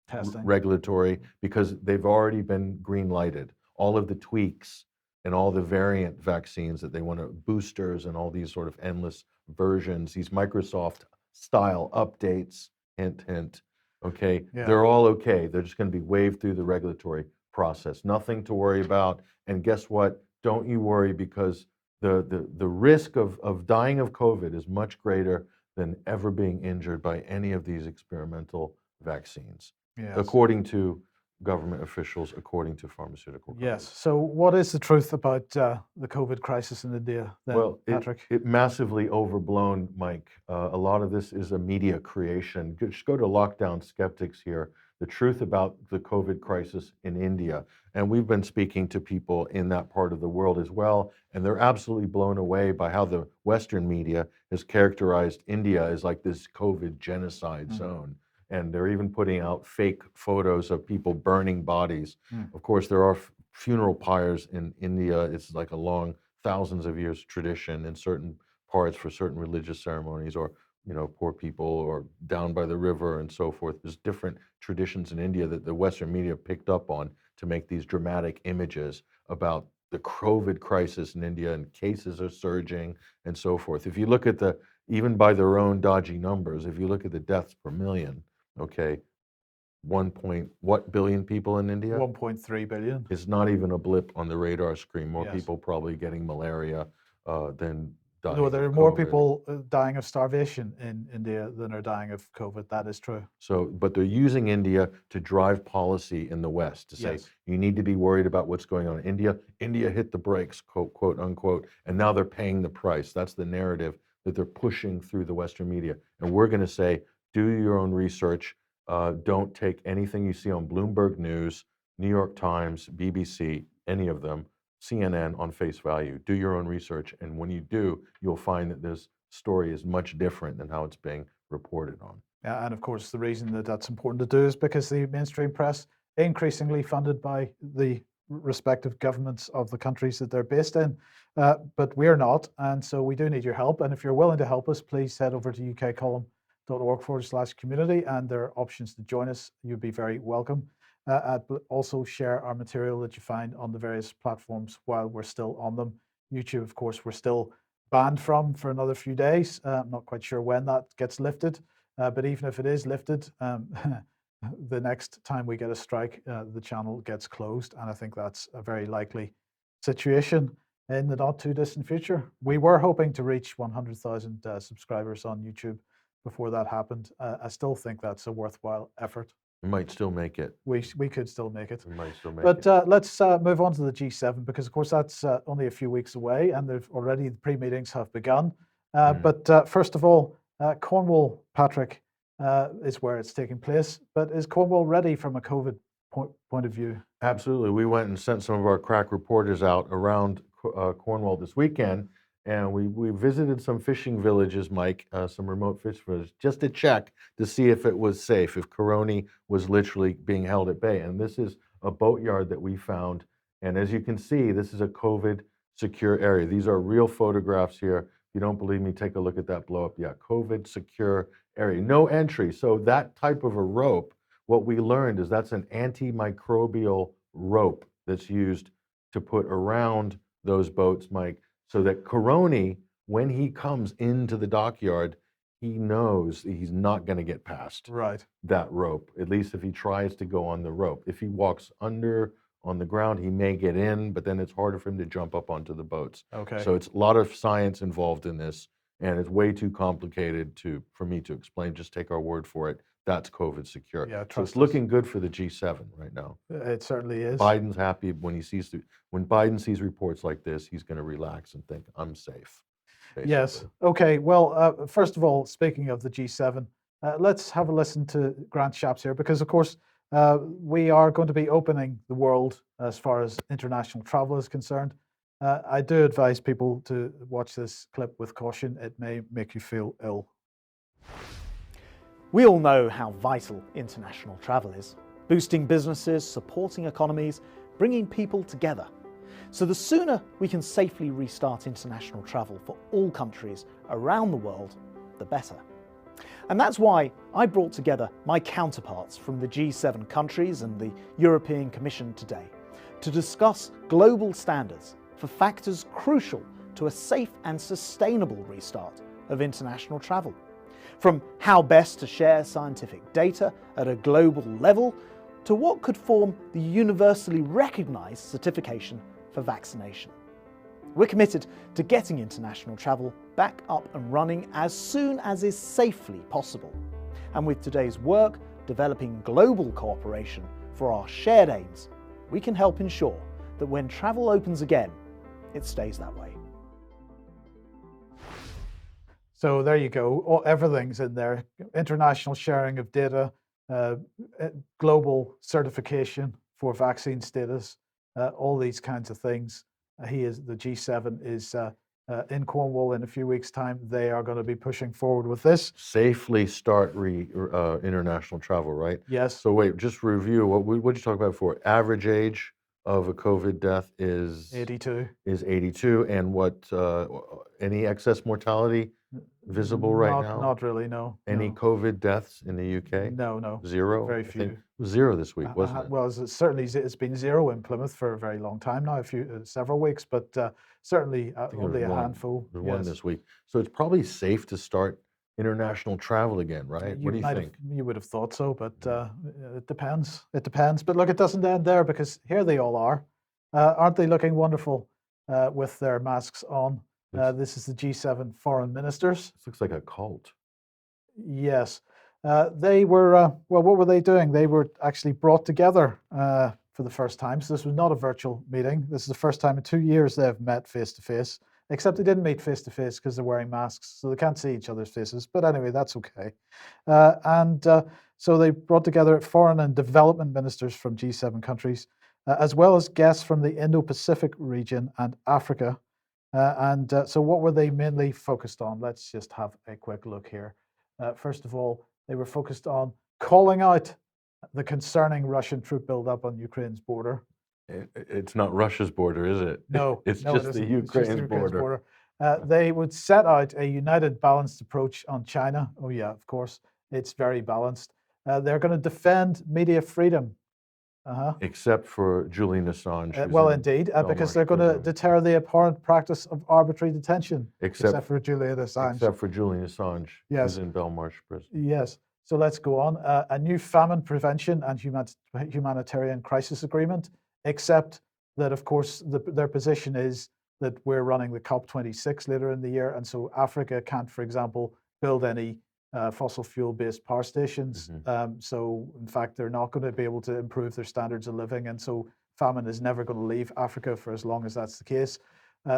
Testing. regulatory because they've already been green lighted. All of the tweaks and all the variant vaccines that they want to boosters and all these sort of endless versions, these Microsoft style updates, hint, hint. Okay, Yeah. they're all okay. They're just going to be waved through the regulatory process. Nothing to worry about. And guess what? Don't you worry, because the risk of dying of COVID is much greater than ever being injured by any of these experimental vaccines, Yes. according to government officials, according to pharmaceutical companies. Yes. So what is the truth about the COVID crisis in India then, Well, Patrick? it massively overblown, Mike. A lot of this is a media creation. Just go to Lockdown Skeptics here, the truth about the COVID crisis in India. And we've been speaking to people in that part of the world as well, and they're absolutely blown away by how the Western media has characterized India as like this COVID genocide zone. And they're even putting out fake photos of people burning bodies. Of course, there are funeral pyres in India. It's like a long, thousands of years tradition in certain parts for certain religious ceremonies, or poor people, or down by the river and so forth. There's different traditions in India that the Western media picked up on to make these dramatic images about the COVID crisis in India, and cases are surging and so forth. If you look at even by their own dodgy numbers, if you look at the deaths per million, okay, what billion people in India? 1.3 billion. It's not even a blip on the radar screen. More Yes. people probably getting malaria than dying. No, there are of more COVID. people dying of starvation in India than are dying of COVID. That is true. So, but they're using India to drive policy in the West to say, Yes. you need to be worried about what's going on in India. India hit the brakes, quote unquote, and now they're paying the price. That's the narrative that they're pushing through the Western media. And we're going to say, do your own research. Don't take anything you see on Bloomberg News, New York Times, BBC, any of them, CNN on face value. Do your own research, and when you do, you'll find that this story is much different than how it's being reported on. Yeah, and of course, the reason that that's important to do is because the mainstream press, increasingly funded by the respective governments of the countries that they're based in, but we're not, and so we do need your help. And if you're willing to help us, please head over to ukcolumn.org/community, and there are options to join us. You'd be very welcome. Also share our material that you find on the various platforms while we're still on them. YouTube, of course, we're still banned from for another few days. I'm not quite sure when that gets lifted, but even if it is lifted, the next time we get a strike, the channel gets closed, and I think that's a very likely situation in the not too distant future. We were hoping to reach 100,000 subscribers on YouTube before that happened. I still think that's a worthwhile effort. We might still make it. We could still make it. We might still make But it. let's move on to the G7, because of course that's only a few weeks away, and the pre-meetings have begun. But first of all, Cornwall, Patrick, is where it's taking place. But is Cornwall ready from a COVID point of view? Absolutely. We went and sent some of our crack reporters out around Cornwall this weekend, and we visited some fishing villages, Mike, some remote fishing villages, just to check to see if it was safe, if Corona was literally being held at bay. And this is a boatyard that we found. And as you can see, this is a COVID secure area. These are real photographs here. If you don't believe me, take a look at that blow up. Yeah, COVID secure area, no entry. So that type of a rope, what we learned is that's an antimicrobial rope that's used to put around those boats, Mike, so that Corona, when he comes into the dockyard, he knows he's not going to get past that rope, at least if he tries to go on the rope. If he walks under on the ground, he may get in, but then it's harder for him to jump up onto the boats. Okay. So it's a lot of science involved in this, and it's way too complicated for me to explain. Just take our word for it. That's COVID secure. Yeah, so it's looking good for the G7 right now. It certainly is. Biden's happy when when Biden sees reports like this, he's going to relax and think, I'm safe. Basically. Yes. Okay. Well, first of all, speaking of the G7, let's have a listen to Grant Shapps here, because of course we are going to be opening the world as far as international travel is concerned. I do advise people to watch this clip with caution. It may make you feel ill. We all know how vital international travel is, boosting businesses, supporting economies, bringing people together. So the sooner we can safely restart international travel for all countries around the world, the better. And that's why I brought together my counterparts from the G7 countries and the European Commission today to discuss global standards for factors crucial to a safe and sustainable restart of international travel. From how best to share scientific data at a global level to what could form the universally recognised certification for vaccination. We're committed to getting international travel back up and running as soon as is safely possible. And with today's work developing global cooperation for our shared aims, we can help ensure that when travel opens again, it stays that way. So there you go. Everything's in there. International sharing of data, global certification for vaccine status, all these kinds of things. The G7 is in Cornwall in a few weeks' time. They are going to be pushing forward with this. Safely start international travel, right? Yes. So wait, just review, what did you talk about before? Average age of a COVID death is 82. Is 82, and what, any excess mortality visible right now? Not really, no. Any no. COVID deaths in the UK? No. Zero? Very I think few. it was zero this week, wasn't it? Well, it's been zero in Plymouth for a very long time now, several weeks, but certainly only a handful. There's one this week. So it's probably safe to start international travel again, right? What do you think? You would have thought so, but it depends. It depends. But look, it doesn't end there, because here they all are. Aren't they looking wonderful with their masks on? This is the G7 foreign ministers. This looks like a cult. Yes. They were, what were they doing? They were actually brought together for the first time. So this was not a virtual meeting. This is the first time in 2 years they've met face to face. except they didn't meet face to face because they're wearing masks, so they can't see each other's faces. But anyway, that's okay. So they brought together foreign and development ministers from G7 countries, as well as guests from the Indo-Pacific region and Africa. So what were they mainly focused on? Let's just have a quick look here. First of all, they were focused on calling out the concerning Russian troop buildup on Ukraine's border. It's not Russia's border, is it? No, it's no, just it the isn't. It's just the Ukraine's border. They would set out a united, balanced approach on China. Oh yeah, of course, it's very balanced. They're going to defend media freedom. Except for Julian Assange. Well, indeed, because they're going to deter the abhorrent practice of arbitrary detention. Except for Julian Assange. Except for Julian Assange, yes, who's in Belmarsh prison. Yes. So let's go on. A new famine prevention and humanitarian crisis agreement, except that, of course, their position is that we're running the COP26 later in the year, and so Africa can't, for example, build any fossil fuel-based power stations. So, in fact, they're not going to be able to improve their standards of living, and so famine is never going to leave Africa for as long as that's the case.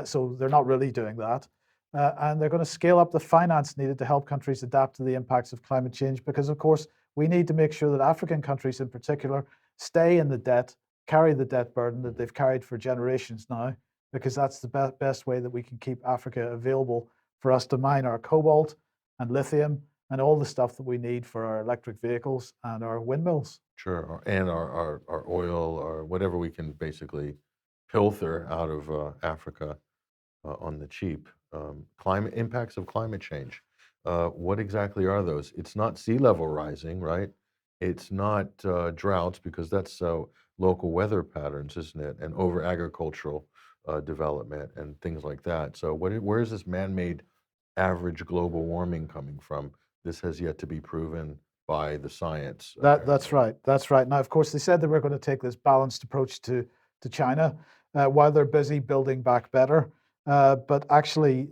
So they're not really doing that. And they're going to scale up the finance needed to help countries adapt to the impacts of climate change, because, of course, we need to make sure that African countries in particular stay in the debt, carry the debt burden that they've carried for generations now, because that's the best way that we can keep Africa available for us to mine our cobalt and lithium and all the stuff that we need for our electric vehicles and our windmills. Sure, and our oil or whatever we can basically pilfer out of Africa on the cheap. Climate impacts of climate change. What exactly are those? It's not sea level rising, right? It's not droughts, because that's local weather patterns, isn't it? And over agricultural development and things like that. So where is this man-made average global warming coming from? This has yet to be proven by the science. That's right. That's right. Now, of course, they said they were going to take this balanced approach to China while they're busy building back better. But actually,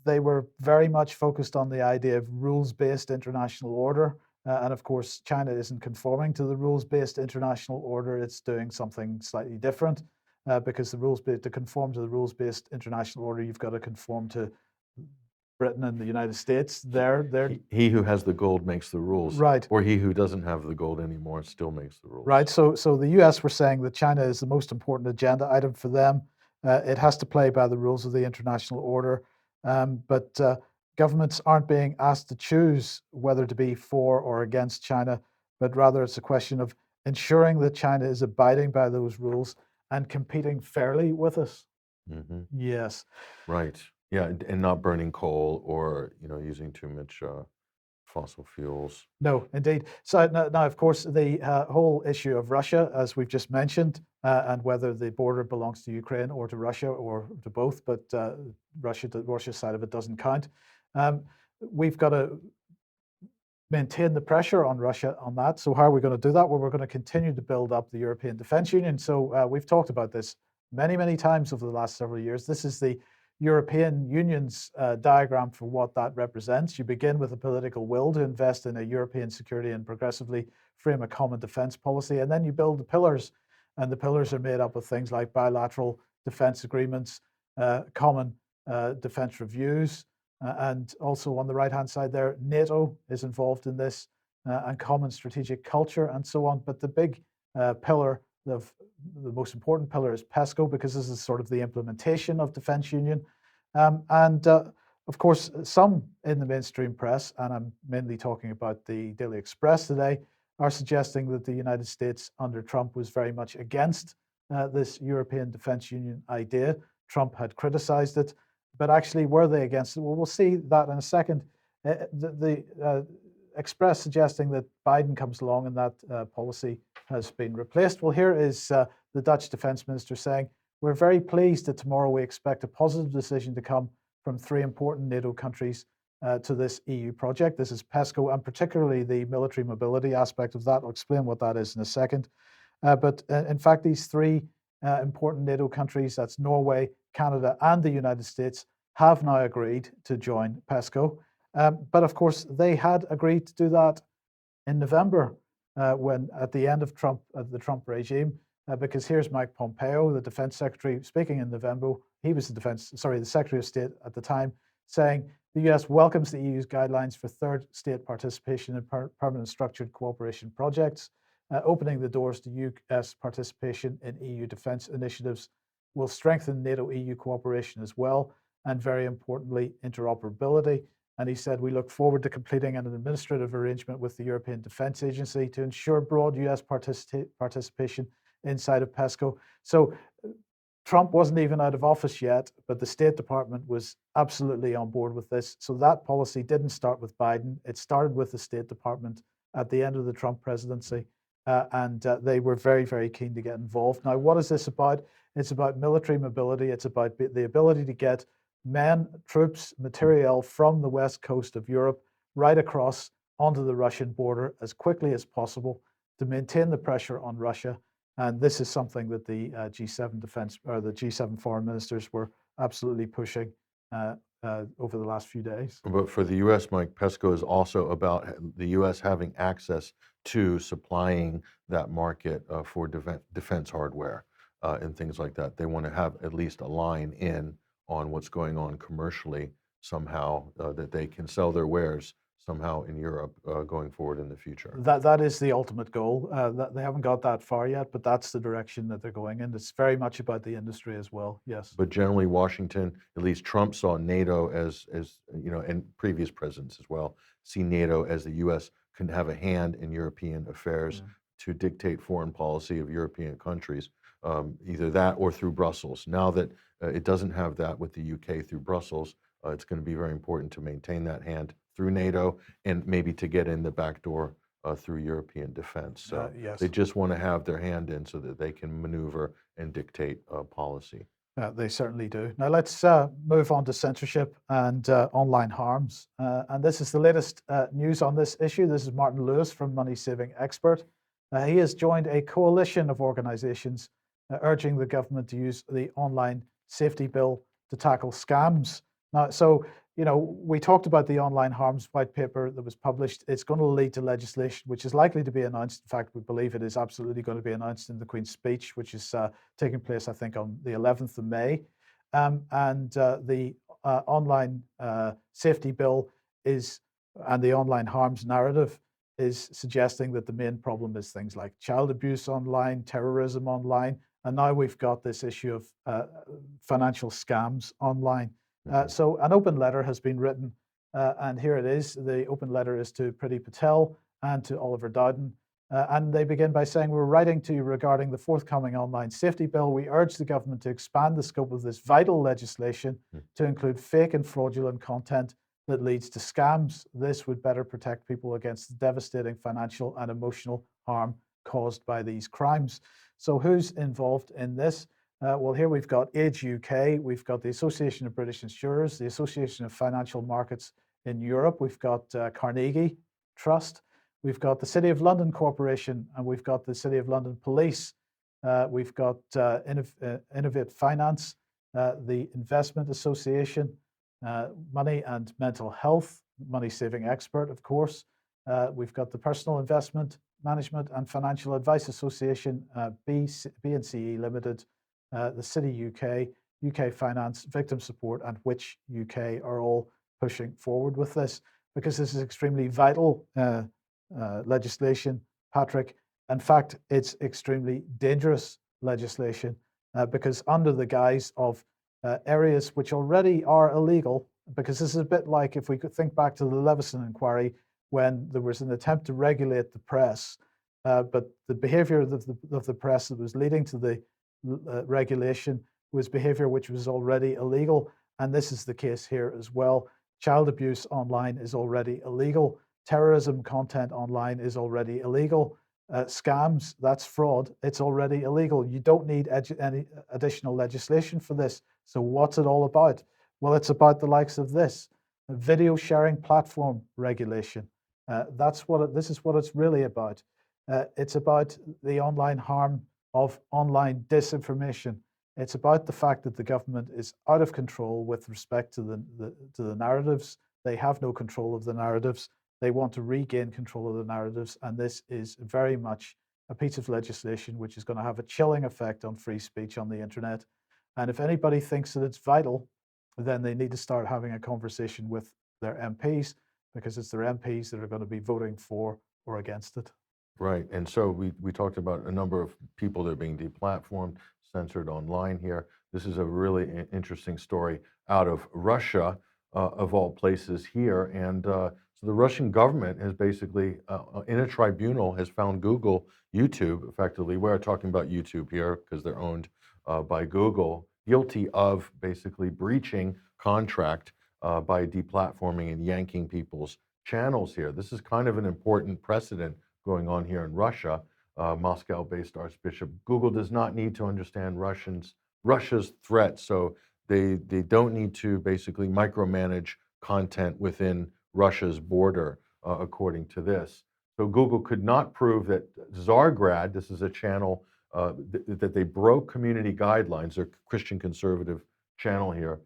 they were very much focused on the idea of rules-based international order. And of course, China isn't conforming to the rules-based international order. It's doing something slightly different, because to conform to the rules-based international order, you've got to conform to Britain and the United States. He who has the gold makes the rules, right? Or he who doesn't have the gold anymore still makes the rules, right? So the U.S. were saying that China is the most important agenda item for them. It has to play by the rules of the international order, but governments aren't being asked to choose whether to be for or against China, but rather it's a question of ensuring that China is abiding by those rules and competing fairly with us. Yes. Right. Yeah, and not burning coal or using too much fossil fuels. No, indeed. So now, of course, the whole issue of Russia, as we've just mentioned, and whether the border belongs to Ukraine or to Russia or to both, but Russia's side of it doesn't count. We've got to maintain the pressure on Russia on that. So how are we going to do that? Well, we're going to continue to build up the European Defence Union. So we've talked about this many, many times over the last several years. This is the European Union's diagram for what that represents. You begin with a political will to invest in a European security and progressively frame a common defence policy, and then you build the pillars, and the pillars are made up of things like bilateral defence agreements, common defence reviews, and also on the right-hand side there, NATO is involved in this, and common strategic culture and so on. But the big pillar, the most important pillar, is PESCO, because this is sort of the implementation of Defence Union. Of course, some in the mainstream press, and I'm mainly talking about the Daily Express today, are suggesting that the United States under Trump was very much against this European Defence Union idea. Trump had criticized it, but actually were they against it? Well, we'll see that in a second. The Express suggesting that Biden comes along and that policy has been replaced. Well, here is the Dutch Defence Minister saying, "We're very pleased that tomorrow we expect a positive decision to come from 3 important NATO countries to this EU project." This is PESCO, and particularly the military mobility aspect of that. I'll explain what that is in a second. But in fact, these 3 important NATO countries, that's Norway, Canada, and the United States, have now agreed to join PESCO. But of course, they had agreed to do that in November, when at the end of the Trump regime, because here's Mike Pompeo, the defense secretary, speaking in he was the Secretary of State at the time, saying the US welcomes the EU's guidelines for third state participation in permanent structured cooperation projects. Opening the doors to US participation in EU defence initiatives will strengthen NATO-EU cooperation as well, and very importantly, interoperability. And he said, we look forward to completing an administrative arrangement with the European Defence Agency to ensure broad US participation inside of PESCO. So Trump wasn't even out of office yet, but the State Department was absolutely on board with this. So that policy didn't start with Biden. It started with the State Department at the end of the Trump presidency. And they were very, very keen to get involved. Now, what is this about? It's about military mobility. It's about the ability to get men, troops, materiel from the west coast of Europe right across onto the Russian border as quickly as possible to maintain the pressure on Russia. And this is something that the G7 foreign ministers were absolutely pushing over the last few days. But for the U.S., Mike, PESCO is also about the U.S. having access to supplying that market for defense hardware and things like that. They want to have at least a line in on what's going on commercially somehow, that they can sell their wares somehow in Europe going forward in the future. That is the ultimate goal. They haven't got that far yet, but that's the direction that they're going in. It's very much about the industry as well. Yes. But generally, Washington, at least Trump, saw NATO as you know, and previous presidents as well, see NATO as the U.S. can have a hand in European affairs to dictate foreign policy of European countries, either that or through Brussels. Now that it doesn't have that with the UK through Brussels, it's going to be very important to maintain that hand through NATO and maybe to get in the back door through European defense. So yes. They just want to have their hand in so that they can maneuver and dictate policy. They certainly do. Now let's move on to censorship and online harms. And this is the latest news on this issue. This is Martin Lewis from Money Saving Expert. He has joined a coalition of organizations urging the government to use the online safety bill to tackle scams. Now, so, you know, we talked about the online harms white paper that was published. It's going to lead to legislation, which is likely to be announced. In fact, we believe it is absolutely going to be announced in the Queen's speech, which is taking place, I think, on the 11th of May. The online safety bill and the online harms narrative is suggesting that the main problem is things like child abuse online, terrorism online, and now we've got this issue of financial scams online. So an open letter has been written, and here it is. The open letter is to Priti Patel and to Oliver Dowden, and they begin by saying, we're writing to you regarding the forthcoming online safety bill. We urge the government to expand the scope of this vital legislation to include fake and fraudulent content that leads to scams. This would better protect people against the devastating financial and emotional harm caused by these crimes. So who's involved in this? Well, here we've got Age UK, we've got the Association of British Insurers, the Association of Financial Markets in Europe, we've got Carnegie Trust, we've got the City of London Corporation, and we've got the City of London Police, we've got Innovate Finance, the Investment Association, Money and Mental Health, Money Saving Expert, of course. We've got the Personal Investment Management and Financial Advice Association, B&CE Limited, the City UK, UK Finance, Victim Support, and Which UK are all pushing forward with this, because this is extremely vital legislation, Patrick. In fact, it's extremely dangerous legislation because under the guise of areas which already are illegal, because this is a bit like if we could think back to the Leveson inquiry when there was an attempt to regulate the press, but the behavior of the press that was leading to the regulation was behavior which was already illegal, and this is the case here as well. Child abuse online is already illegal. Terrorism content online is already illegal. Scams, that's fraud, it's already illegal. You don't need any additional legislation for this. So what's it all about? Well, it's about the likes of this, video sharing platform regulation. This is what it's really about. It's about the online harm of online disinformation. It's about the fact that the government is out of control with respect to the narratives. They have no control of the narratives. They want to regain control of the narratives, and this is very much a piece of legislation which is going to have a chilling effect on free speech on the internet. And if anybody thinks that it's vital, then they need to start having a conversation with their MPs, because it's their MPs that are going to be voting for or against it. Right, and so we talked about a number of people that are being deplatformed, censored online here. This is a really interesting story out of Russia, of all places here. And so the Russian government has basically, in a tribunal, has found Google, YouTube, effectively, we're talking about YouTube here because they're owned by Google, guilty of basically breaching contract by deplatforming and yanking people's channels here. This is kind of an important precedent going on here in Russia. Moscow-based Archbishop, Google does not need to understand Russia's threat, so they don't need to basically micromanage content within Russia's border, according to this. So Google could not prove that Tsargrad, this is a channel that they broke community guidelines, their Christian conservative channel here.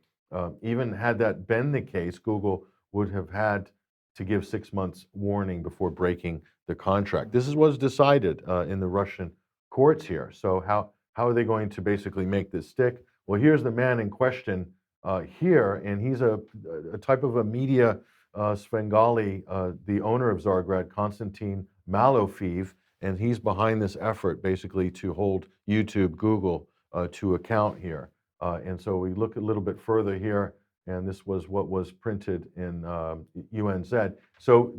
Even had that been the case, Google would have had to give 6 months warning before breaking the contract. This is what's decided in the Russian courts here. So how are they going to basically make this stick? Well, here's the man in question here, and he's a type of a media Svengali, the owner of Tsargrad, Konstantin Malofeev, and he's behind this effort basically to hold YouTube, Google to account here. And so we look a little bit further here, and this was what was printed in UNZ. So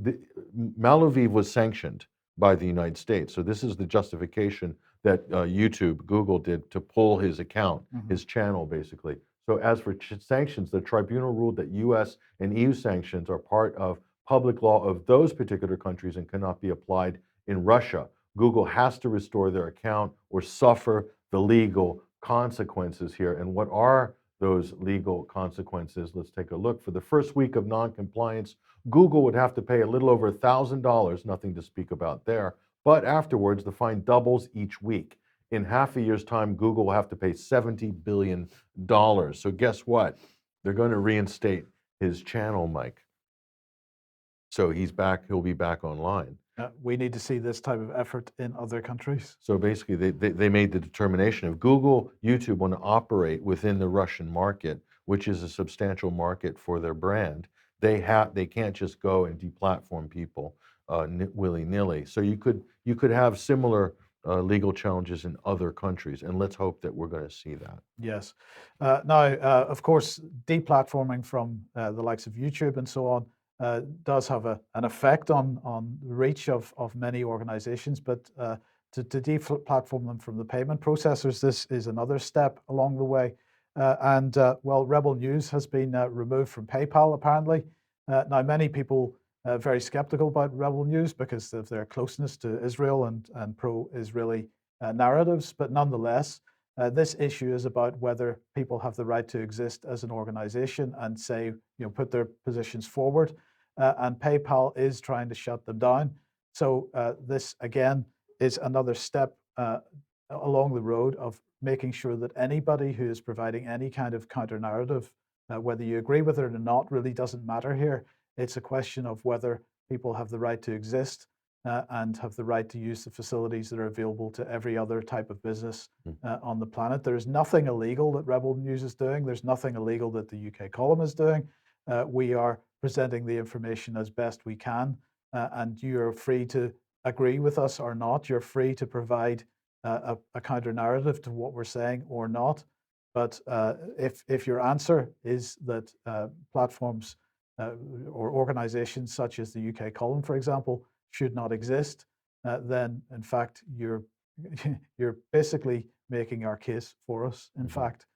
Malofeev was sanctioned by the United States. So this is the justification that YouTube, Google did to pull his account, his channel basically. So as for sanctions, the tribunal ruled that US and EU sanctions are part of public law of those particular countries and cannot be applied in Russia. Google has to restore their account or suffer the legal consequences here. And what are those legal consequences? Let's take a look. For the first week of non-compliance, Google would have to pay a little over $1,000, nothing to speak about there. But afterwards, the fine doubles each week. In half a year's time, Google will have to pay $70 billion. So guess what? They're going to reinstate his channel, Mike. So he's back, he'll be back online. We need to see this type of effort in other countries. So basically, they made the determination if Google, YouTube want to operate within the Russian market, which is a substantial market for their brand, they can't just go and deplatform people willy-nilly. So you could have similar legal challenges in other countries, and let's hope that we're going to see that. Yes. Now, of course, deplatforming from the likes of YouTube and so on does have an effect on the reach of many organizations, but to deplatform them from the payment processors, this is another step along the way. Well, Rebel News has been removed from PayPal, apparently. Now, many people are very skeptical about Rebel News because of their closeness to Israel and pro-Israeli narratives, but nonetheless, this issue is about whether people have the right to exist as an organization and say, put their positions forward. And PayPal is trying to shut them down. So this, again, is another step along the road of making sure that anybody who is providing any kind of counter narrative, whether you agree with it or not, really doesn't matter here. It's a question of whether people have the right to exist and have the right to use the facilities that are available to every other type of business on the planet. There is nothing illegal that Rebel News is doing. There's nothing illegal that the UK Column is doing. We are presenting the information as best we can, and you're free to agree with us or not. You're free to provide a counter narrative to what we're saying or not. But if your answer is that platforms or organizations such as the UK Column, for example, should not exist, then in fact you're basically making our case for us, in fact.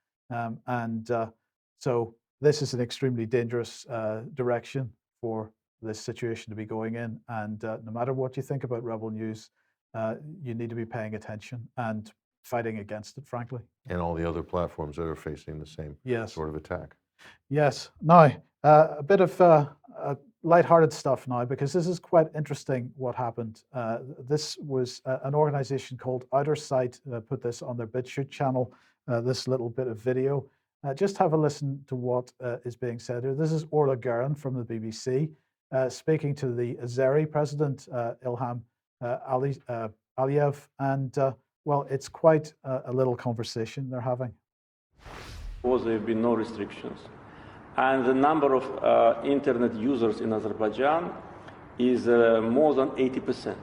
So this is an extremely dangerous direction for this situation to be going in. And no matter what you think about Rebel News, you need to be paying attention and fighting against it, frankly. And all the other platforms that are facing the same sort of attack. Yes. Now, a bit of lighthearted stuff now, because this is quite interesting what happened. This was an organization called Outer Sight put this on their BitChute channel, this little bit of video. Just have a listen to what is being said here. This is Orla Guerin from the BBC speaking to the Azeri president, Ilham Aliyev. And well, it's quite a little conversation they're having. There have been no restrictions. And the number of internet users in Azerbaijan is more than 80%.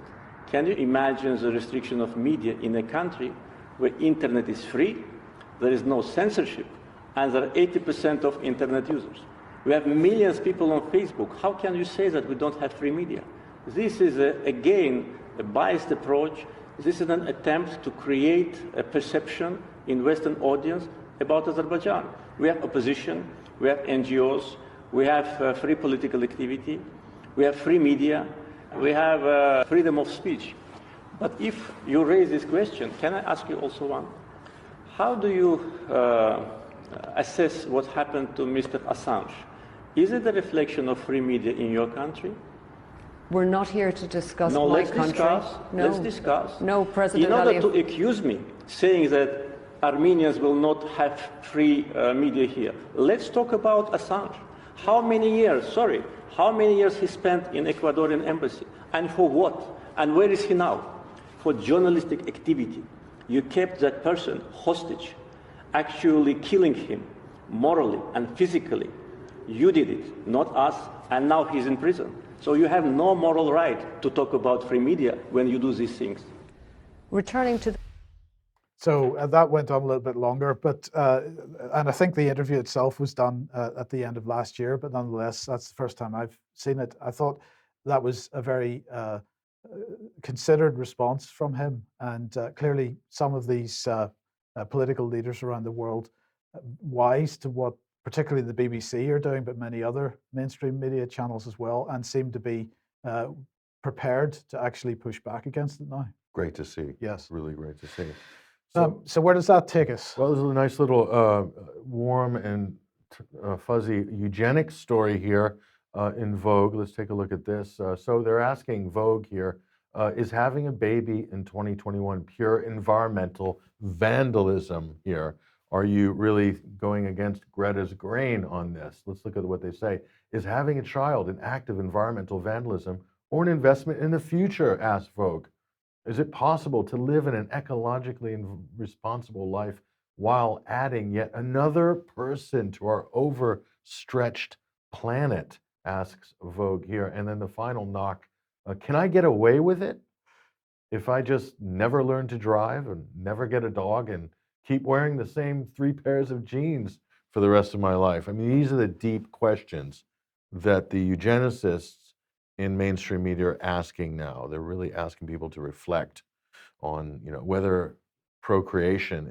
Can you imagine the restriction of media in a country where internet is free, there is no censorship, and there are 80% of internet users? We have millions of people on Facebook. How can you say that we don't have free media? This is, again, a biased approach. This is an attempt to create a perception in Western audience about Azerbaijan. We have opposition, we have NGOs, we have free political activity, we have free media, we have freedom of speech. But if you raise this question, can I ask you also one? How do you assess what happened to Mr. Assange? Is it a reflection of free media in your country? We're not here to discuss No, my let's country. discuss. No. Let's discuss. No, President In order Aliyev. to accuse me, saying that Armenians will not have free media here, let's talk about Assange. How many years, how many years he spent in Ecuadorian embassy? And for what? And where is he now? For journalistic activity. You kept that person hostage, actually killing him morally and physically. You did it, not us, and now he's in prison. So you have no moral right to talk about free media when you do these things. Returning to the So that went on a little bit longer, but and I think the interview itself was done at the end of last year, but nonetheless, that's the first time I've seen it. I thought that was a very considered response from him, and clearly some of these political leaders around the world wise to what particularly the BBC are doing, but many other mainstream media channels as well, and seem to be prepared to actually push back against it now. Great to see. Yes. Really great to see. So where does that take us? Well, there's a nice little warm and fuzzy eugenics story here in Vogue. Let's take a look at this. So they're asking Vogue here, is having a baby in 2021 pure environmental vandalism here? Are you really going against Greta's grain on this? Let's look at what they say. Is having a child an act of environmental vandalism or an investment in the future, asked Vogue. Is it possible to live in an ecologically responsible life while adding yet another person to our overstretched planet, asks Vogue here. And then the final knock, can I get away with it if I just never learn to drive and never get a dog and keep wearing the same 3 pairs of jeans for the rest of my life? I mean, these are the deep questions that the eugenicists in mainstream media are asking now. They're really asking people to reflect on, whether procreation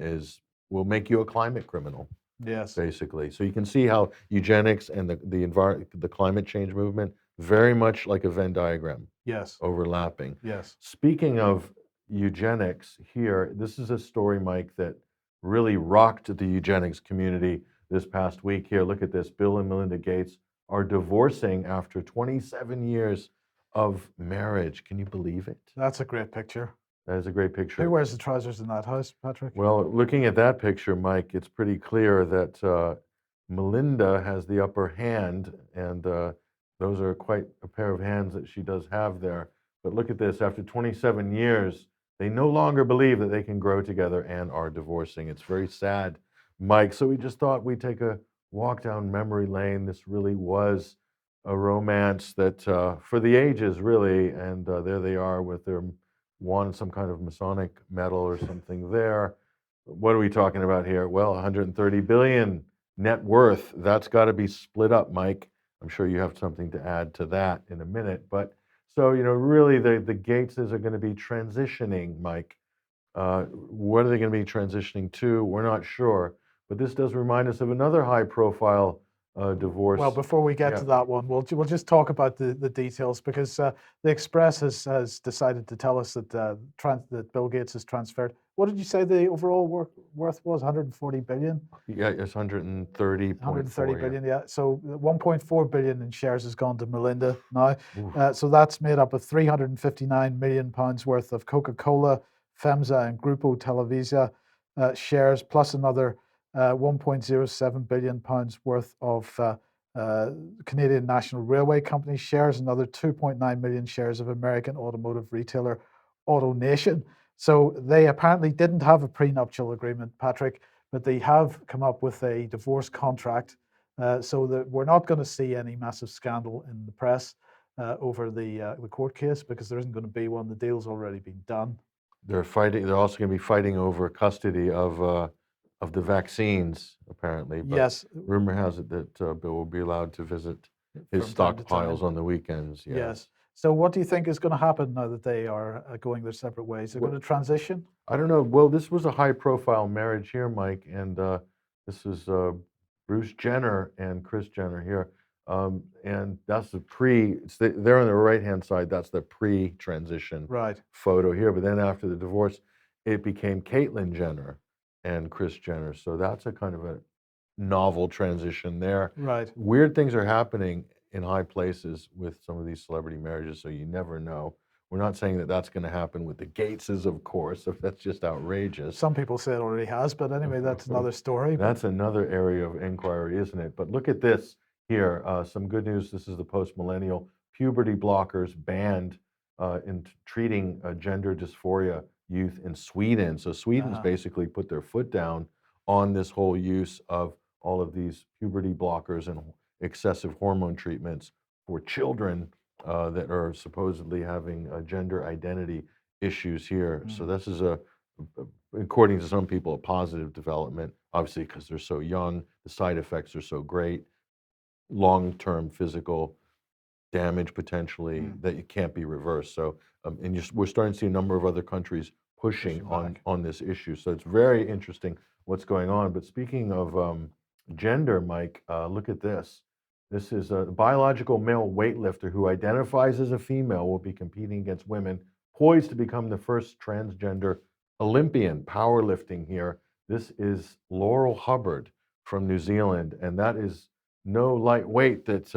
will make you a climate criminal. Yes. Basically. So you can see how eugenics and the climate change movement, very much like a Venn diagram. Yes. Overlapping. Yes. Speaking of eugenics here, this is a story, Mike, that really rocked the eugenics community this past week here. Look at this. Bill and Melinda Gates are divorcing after 27 years of marriage. Can you believe it? That's a great picture. That is a great picture. Who wears the trousers in that house, Patrick? Well, looking at that picture, Mike, it's pretty clear that Melinda has the upper hand, and those are quite a pair of hands that she does have there. But look at this. After 27 years, they no longer believe that they can grow together and are divorcing. It's very sad, Mike. So we just thought we'd take a walk down memory lane. This really was a romance that for the ages, really, and there they are with their some kind of Masonic medal or something there. What are we talking about here? Well, 130 billion net worth. That's got to be split up, Mike. I'm sure you have something to add to that in a minute. But so, really the Gateses are going to be transitioning, Mike. What are they going to be transitioning to? We're not sure. But this does remind us of another high-profile divorce. Well, before we get to that one, we'll just talk about the details, because the Express has decided to tell us that that Bill Gates has transferred. What did you say the overall worth was? 140 billion? Yeah, it's 130 billion, yeah. So 1.4 billion in shares has gone to Melinda now. So that's made up of 359 million pounds worth of Coca-Cola, FEMSA, and Grupo Televisa shares, plus another 1.07 billion pounds worth of Canadian National Railway Company shares, another 2.9 million shares of American automotive retailer AutoNation. So they apparently didn't have a prenuptial agreement, Patrick, but they have come up with a divorce contract so that we're not going to see any massive scandal in the press over the court case, because there isn't going to be one. The deal's already been done. They're fighting. They're also going to be fighting over custody of the vaccines, apparently. But Yes. rumor has it that Bill will be allowed to visit his From time to time. stockpiles on the weekends. Yes. So what do you think is going to happen now that they are going their separate ways? They're going to transition? I don't know. Well, this was a high-profile marriage here, Mike, and this is Bruce Jenner and Kris Jenner here, and that's the they're on the right-hand side. That's the pre-transition Right. photo here. But then after the divorce, it became Caitlyn Jenner and Kris Jenner. So that's a kind of a novel transition there. Right. Weird things are happening in high places with some of these celebrity marriages, so you never know. We're not saying that that's going to happen with the Gateses, of course, if that's just outrageous. Some people say it already has, but anyway, that's another story. That's another area of inquiry, isn't it? But look at this here. Some good news. This is the post-millennial. Puberty blockers banned in treating gender dysphoria youth in Sweden. So Sweden's basically put their foot down on this whole use of all of these puberty blockers and excessive hormone treatments for children that are supposedly having gender identity issues here. So this is according to some people, a positive development, obviously because they're so young, the side effects are so great, long-term physical damage potentially that it can't be reversed. So, and we're starting to see a number of other countries pushing on this issue. So it's very interesting what's going on. But speaking of gender, Mike, look at this. This is a biological male weightlifter who identifies as a female will be competing against women, poised to become the first transgender Olympian powerlifting here. This is Laurel Hubbard from New Zealand, and that is no light weight that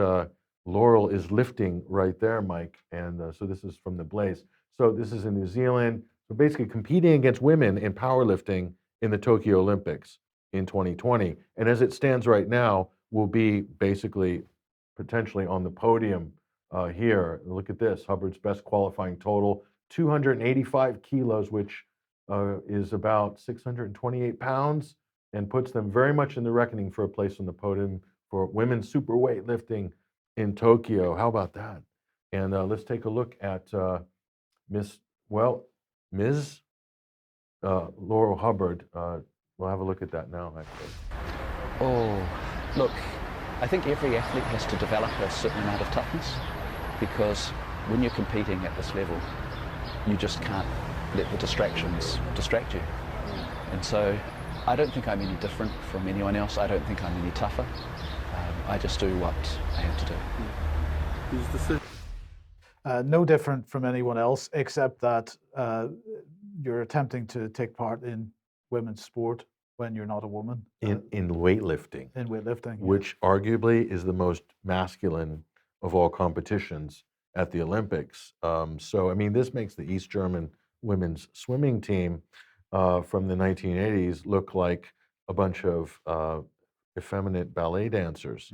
Laurel is lifting right there, Mike. And so this is from the Blaze. So this is in New Zealand. So basically competing against women in powerlifting in the Tokyo Olympics in 2020. And as it stands right now, will be basically potentially on the podium here. Look at this, Hubbard's best qualifying total, 285 kilos, which is about 628 pounds, and puts them very much in the reckoning for a place on the podium for women's super weightlifting in Tokyo. How about that? And let's take a look at Ms. Laurel Hubbard. We'll have a look at that now, actually. Oh, look, I think every athlete has to develop a certain amount of toughness, because when you're competing at this level, you just can't let the distractions distract you. And so I don't think I'm any different from anyone else. I don't think I'm any tougher. I just do what I have to do. No different from anyone else, except that you're attempting to take part in women's sport when you're not a woman. In weightlifting. In weightlifting. Which arguably is the most masculine of all competitions at the Olympics. So, I mean, this makes the East German women's swimming team from the 1980s look like a bunch of effeminate ballet dancers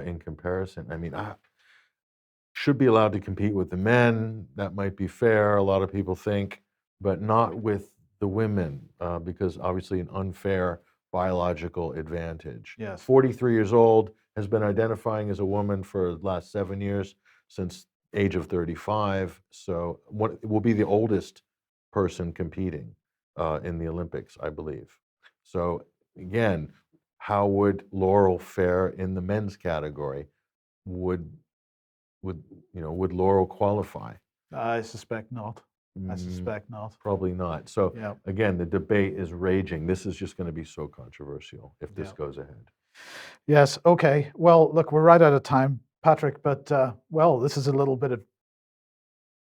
in comparison. I mean, should be allowed to compete with the men. That might be fair, a lot of people think, but not with the women, because obviously an unfair biological advantage. Yes. 43 years old, has been identifying as a woman for the last 7 years, since age of 35. So what will be the oldest person competing in the Olympics, I believe. So again, how would Laurel fare in the men's category? Would Laurel qualify? I suspect not. I suspect not. Probably not. So Yeah. again, the debate is raging. This is just going to be so controversial if this goes ahead. Yes. Okay. Well, look, we're right out of time, Patrick. But well, this is a little bit of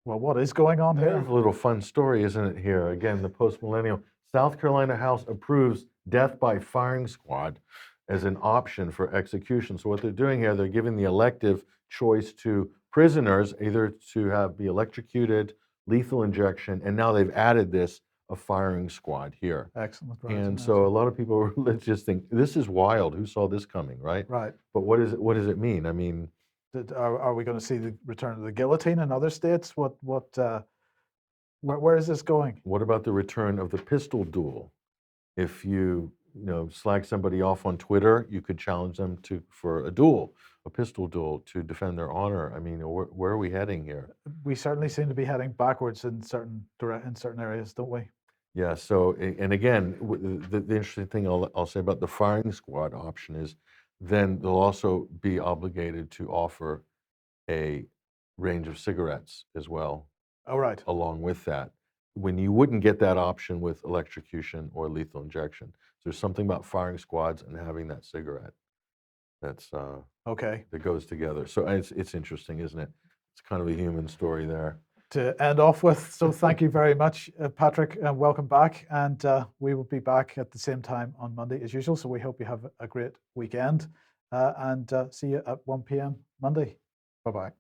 what is going on here? There's a little fun story, isn't it? Here again, the post-millennial South Carolina House approves death by firing squad as an option for execution. So what they're doing here, they're giving the elective choice to prisoners either to be electrocuted, lethal injection, and now they've added this, a firing squad here. Excellent. Right. And so a lot of people let's just think, this is wild. Who saw this coming, right? Right. But what does it mean? I mean, are we going to see the return of the guillotine in other states? Where is this going? what about the return of the pistol duel? If you slag somebody off on Twitter, you could challenge them for a pistol duel to defend their honor. I mean, where are we heading here? We certainly seem to be heading backwards in certain areas, don't we? Yeah. So, and again, the interesting thing I'll say about the firing squad option is, then they'll also be obligated to offer a range of cigarettes as well, All right. along with that, when you wouldn't get that option with electrocution or lethal injection. There's something about firing squads and having that cigarette that's Okay. that goes together. So it's interesting, isn't it? It's kind of a human story there. To end off with, so thank you very much, Patrick, and welcome back. And we will be back at the same time on Monday as usual. So we hope you have a great weekend, and see you at 1 p.m. Monday. Bye-bye.